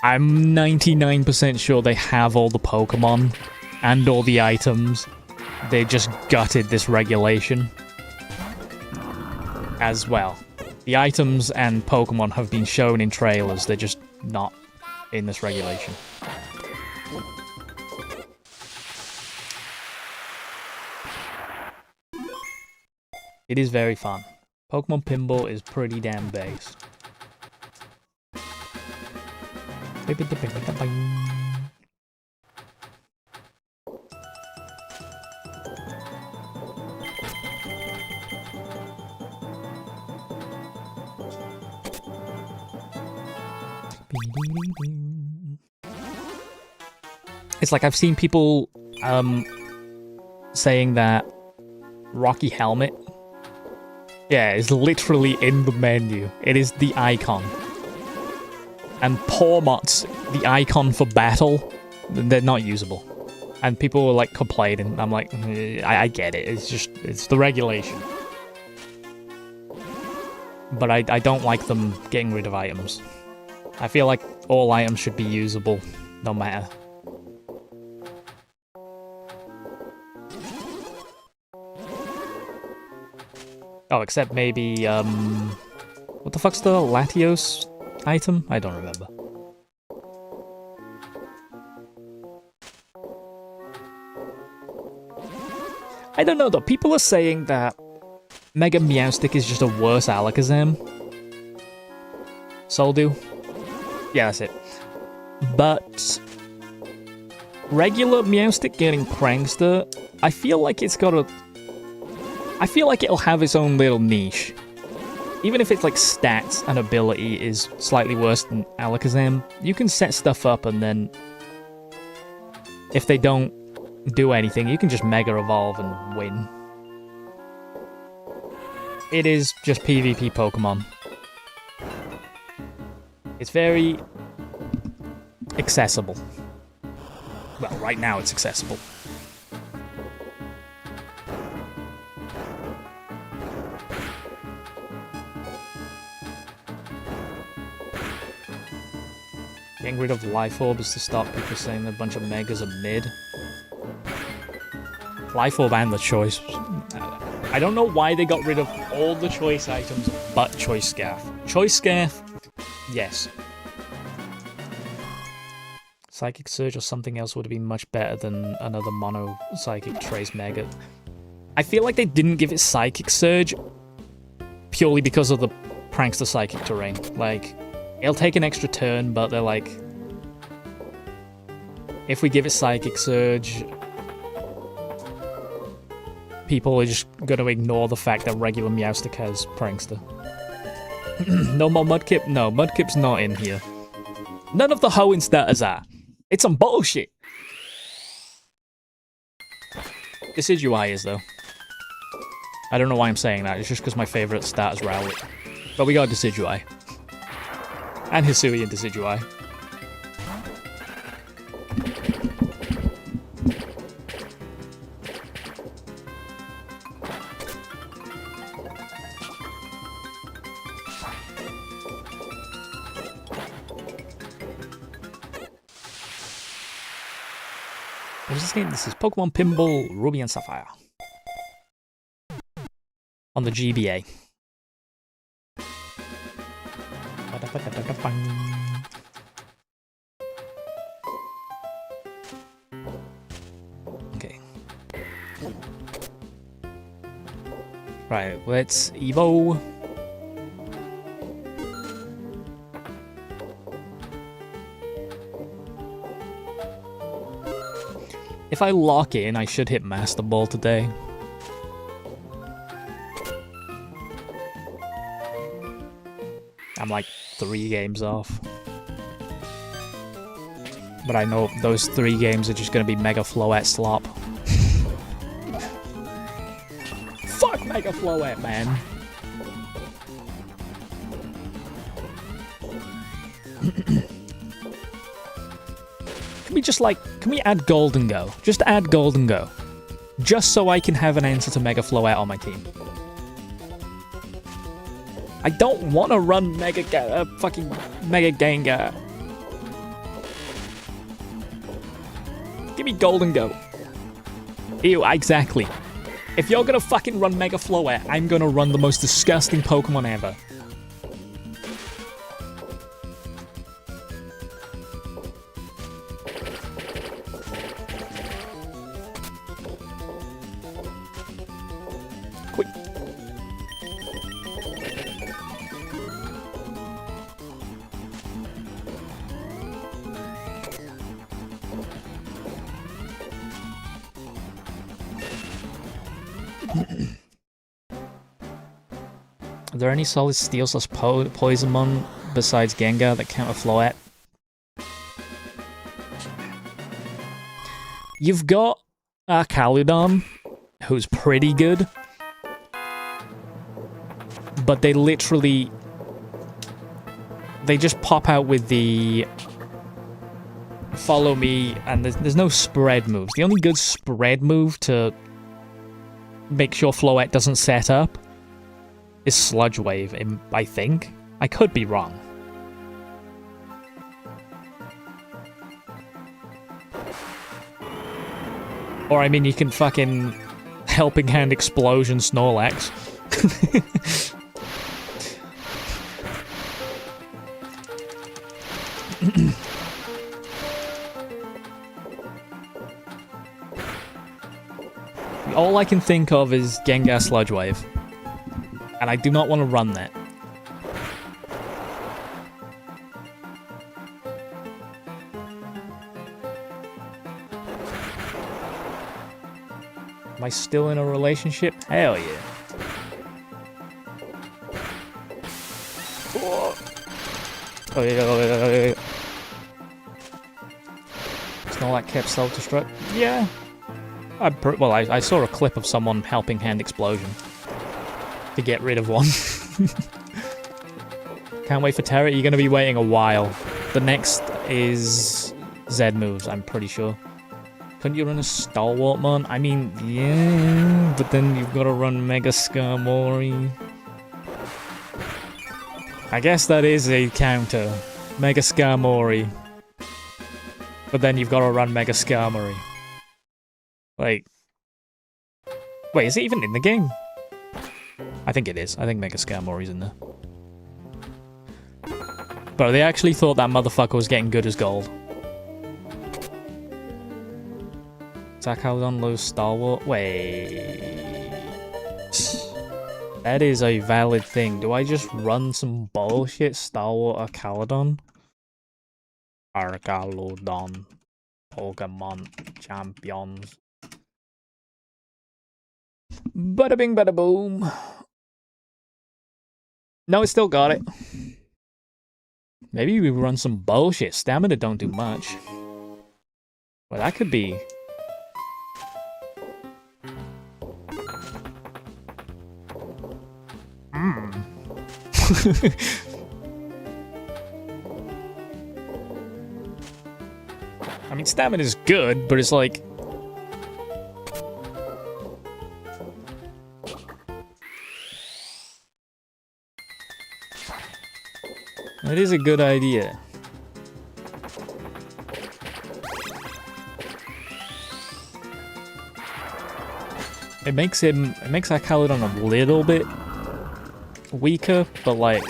I'm 99% sure they have all the Pokemon and all the items. They just gutted this regulation as well. The items and Pokemon have been shown in trailers, they're just not in this regulation. It is very fun. Pokemon Pinball is pretty damn based. It's like I've seen people saying that Rocky Helmet, yeah, is literally in the menu. It is the icon. And Pawmots, the icon for battle, they're not usable. And people were like complaining. I'm like, I get it. It's the regulation. But I don't like them getting rid of items. I feel like all items should be usable, no matter. Oh, except maybe, what the fuck's the Latios item? I don't remember. I don't know though, people are saying that Mega Meowstic is just a worse Alakazam. Soldew? Yeah, that's it. But regular Meowstic getting Prankster, I feel like it's got a... I feel like it'll have its own little niche. Even if its like stats and ability is slightly worse than Alakazam, you can set stuff up and then if they don't do anything, you can just Mega Evolve and win. It is just PvP Pokemon. It's very accessible. Well, right now it's accessible. Getting rid of Life Orbs to stop people saying a bunch of Megas are mid. Life Orb and the Choice. I don't know why they got rid of all the Choice items but Choice Scarf. Choice Scarf, yes. Psychic Surge or something else would have been much better than another Mono Psychic Trace Mega. I feel like they didn't give it Psychic Surge purely because of the Prankster Psychic terrain. Like, it'll take an extra turn, but they're like, if we give it Psychic Surge, people are just going to ignore the fact that regular Meowstic has Prankster. No more Mudkip? No, Mudkip's not in here. None of the Hoenn starters are. It's some bullshit. Decidueye is, though. I don't know why I'm saying that, it's just because my favourite starter's Rowlet. But we got Decidueye. And Hisui and Decidueye. What is this game? This is Pokemon Pinball Ruby and Sapphire. On the GBA. Okay. Right, let's Evo. If I lock in, I should hit Master Ball today. I'm like 3 games off. But I know those 3 games are just gonna be Mega Floette slop. Fuck Mega Floette, man! Can we add Golden Go? Just add Golden Go. Just so I can have an answer to Mega Floette on my team. I don't want to run fucking Mega Gengar. Give me Golden Go. Ew, exactly. If you're gonna fucking run Mega Floette, I'm gonna run the most disgusting Pokemon ever. Quick. Are there any solid steel slash Poisonmon besides Gengar that count with Floette? You've got Caludon, who's pretty good, but they just pop out with the follow me, and there's no spread moves. The only good spread move to make sure Floette doesn't set up is Sludge Wave, I think. I could be wrong. Or, I mean, you can fucking Helping Hand Explosion Snorlax. All I can think of is Gengar Sludge Wave. And I do not want to run that. Am I still in a relationship? Hell yeah. Oh yeah. Snorlax kept self-destruct? Yeah. I saw a clip of someone Helping Hand Explosion to get rid of one. Can't wait for Terra. You're going to be waiting a while. The next is Z moves, I'm pretty sure. Couldn't you run a Stalwart Mon? I mean, yeah, but then you've got to run Mega Skarmory. I guess that is a counter. Mega Skarmory. But then you've got to run Mega Skarmory. Like, wait, is it even in the game? I think it is. I think Mega Skarmory's in there. But they actually thought that motherfucker was getting good as gold. Zygarde lose Stalwart? Wait. That is a valid thing. Do I just run some bullshit Stalwart or Caludon? Arcaludon. Pokemon champions. Bada bing, bada boom. No, it still got it. Maybe we run some bullshit. Stamina don't do much. Well, that could be. I mean, stamina's good, but it's like. It is a good idea. It makes our Caludon a little bit weaker, but like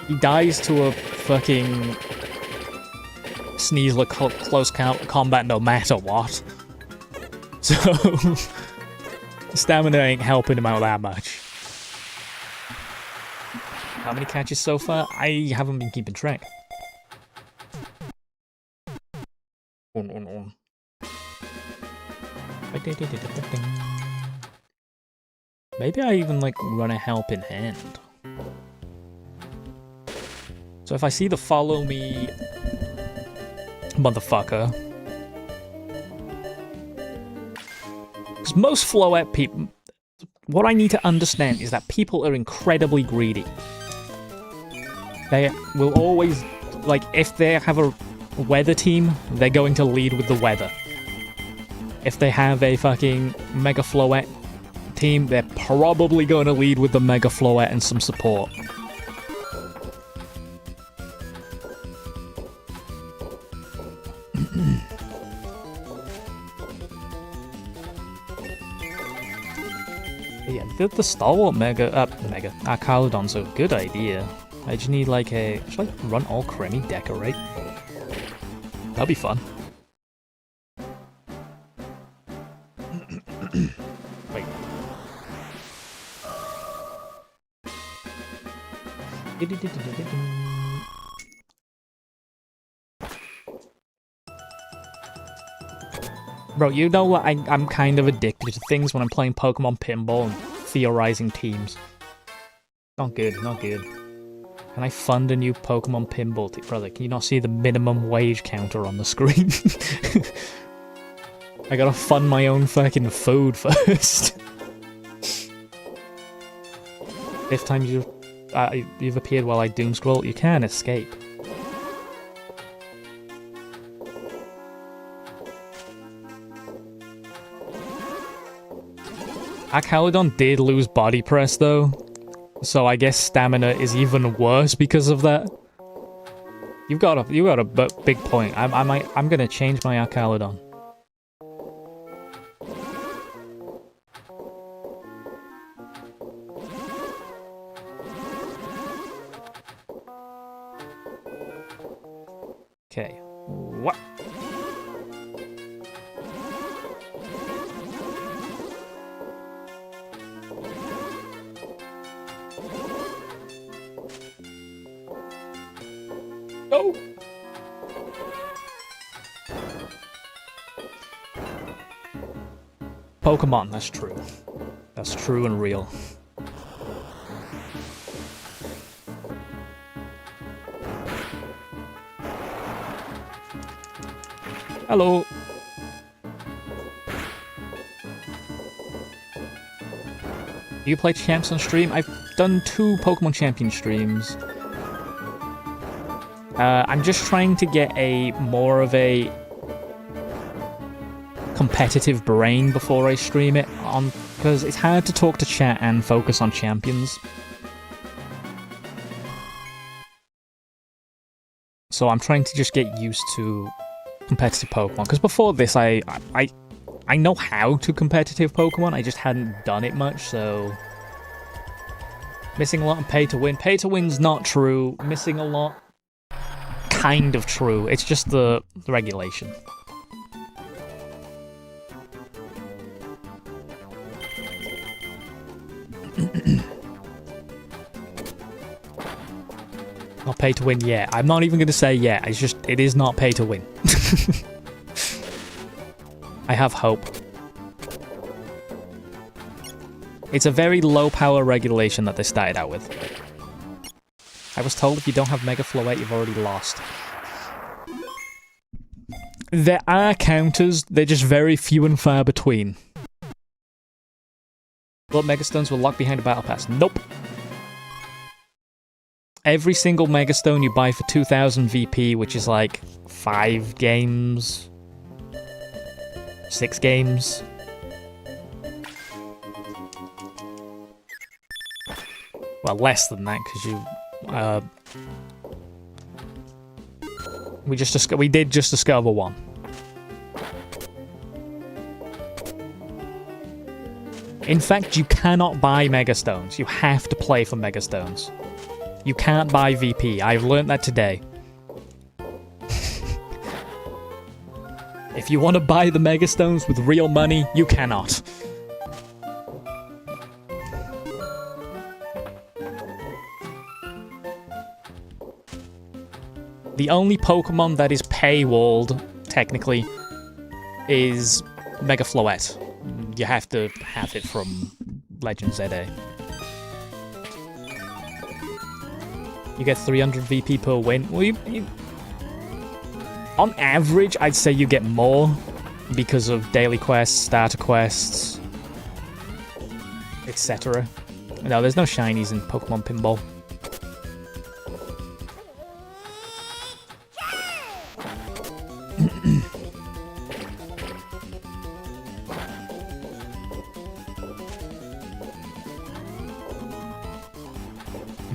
he dies to a fucking Sneasler close combat no matter what. So stamina ain't helping him out that much. How many catches so far? I haven't been keeping track. Maybe I even like run a Helping Hand. So if I see the follow me motherfucker, because most Floette people, what I need to understand is that people are incredibly greedy. They will always, like, if they have a weather team, they're going to lead with the weather. If they have a fucking Mega Floette team, they're probably going to lead with the Mega Floette and some support. Yeah, the Stalwart Archaludon's a good idea. I just need like a... Should I run all creamy decorate? That'll be fun. Wait. Bro, you know what? I'm kind of addicted to things when I'm playing Pokemon Pinball and theorizing teams. Not good, not good. Can I fund a new Pokemon Pinball team? Brother, can you not see the minimum wage counter on the screen? I gotta fund my own fucking food first. If time you've appeared while I doom scroll, you can escape. Archaludon did lose body press though, so I guess stamina is even worse because of that. You got a big point. I'm gonna change my Archaludon. Okay. What? Go! Pokemon, that's true. That's true and real. Hello. You play champs on stream? I've done 2 Pokemon Champion streams. I'm just trying to get more of a competitive brain before I stream it, because it's hard to talk to chat and focus on champions. So I'm trying to just get used to competitive Pokemon, because before this I know how to competitive Pokemon, I just hadn't done it much, so... Missing a lot and pay to win. Pay to win's not true. Missing a lot, kind of true. It's just the regulation. Not pay to win yet. I'm not even going to say yet. It's just, it is not pay to win. I have hope. It's a very low power regulation that they started out with. I was told if you don't have Mega Floette, you've already lost. There are counters, they're just very few and far between. But Megastones will lock behind a battle pass. Nope. Every single Megastone you buy for 2000 VP, which is like 5 games, 6 games. Well, less than that, because you... we did just discover one. In fact, you cannot buy Megastones. You have to play for Megastones. You can't buy VP. I've learned that today. If you want to buy the Megastones with real money, you cannot. The only Pokemon that is paywalled, technically, is Mega Floette. You have to have it from Legend ZA. You get 300 VP per win. Well, on average, I'd say you get more because of daily quests, starter quests, etc. No, there's no shinies in Pokemon Pinball.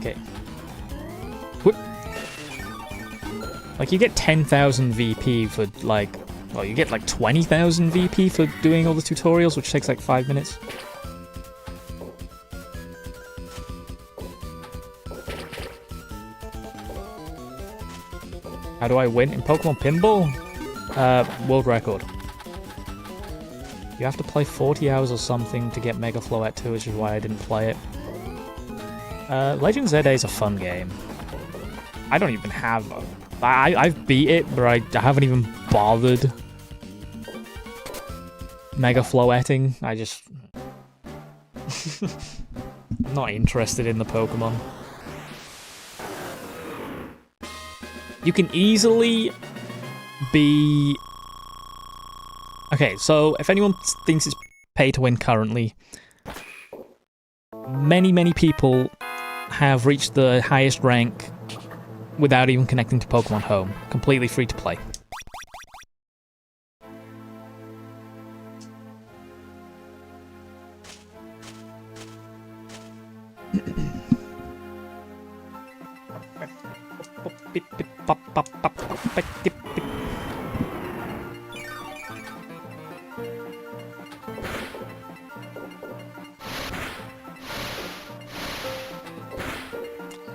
Okay. Whoop. Like, you get 10,000 VP for, like... Well, you get, like, 20,000 VP for doing all the tutorials, which takes, like, 5 minutes. How do I win in Pokemon Pinball? World record. You have to play 40 hours or something to get Mega Floette 2, which is why I didn't play it. Legend ZA is a fun game. I don't even have... I've beat it, but I haven't even bothered Mega Floetting. I just... I'm not interested in the Pokemon. You can easily be... Okay, so if anyone thinks it's pay to win currently, many people have reached the highest rank without even connecting to Pokemon Home. Completely free to play.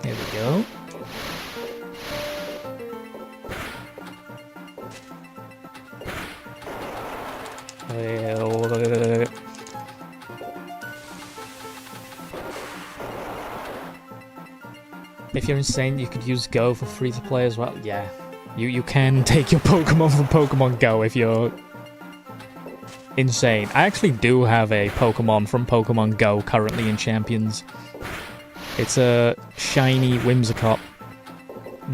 There we go. If you're insane, you could use Go for free to play as well. Yeah, you can take your Pokemon from Pokemon Go if you're insane. I actually do have a Pokemon from Pokemon Go currently in Champions. It's a shiny Whimsicott,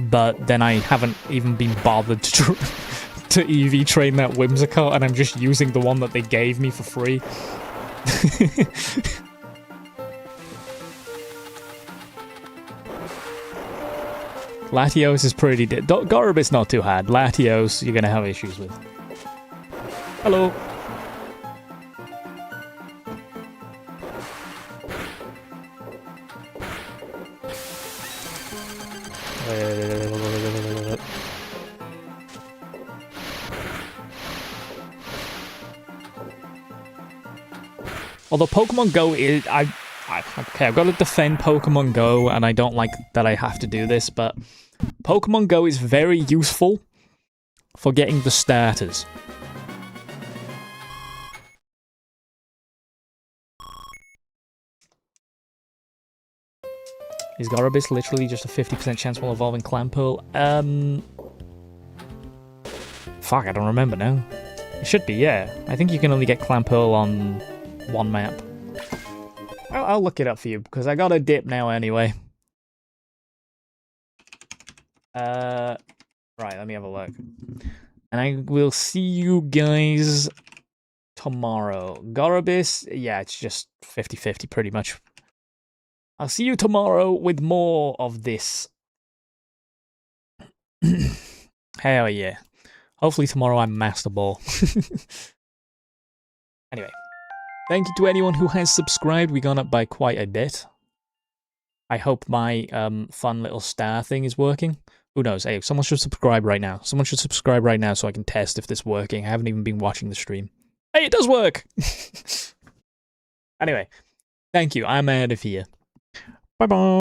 but then I haven't even been bothered to to EV train that Whimsicott, and I'm just using the one that they gave me for free. Latios is pretty... Garabit's not too hard. Latios, you're gonna have issues with. Hello. Although Pokemon Go is... Okay, I've got to defend Pokemon Go, and I don't like that I have to do this, but Pokemon Go is very useful for getting the starters. Is Garabis literally just a 50% chance while evolving Clamperl? Fuck, I don't remember now. It should be, yeah. I think you can only get Clamperl on one map. I'll look it up for you, because I got a dip now anyway. Right, let me have a look. And I will see you guys tomorrow. Garabis, yeah, it's just 50-50 pretty much. I'll see you tomorrow with more of this. Hell yeah. Hopefully tomorrow I'm Master Ball. Anyway. Thank you to anyone who has subscribed. We've gone up by quite a bit. I hope my fun little star thing is working. Who knows? Hey, someone should subscribe right now. Someone should subscribe right now so I can test if this is working. I haven't even been watching the stream. Hey, it does work! Anyway, thank you. I'm out of here. Bye-bye.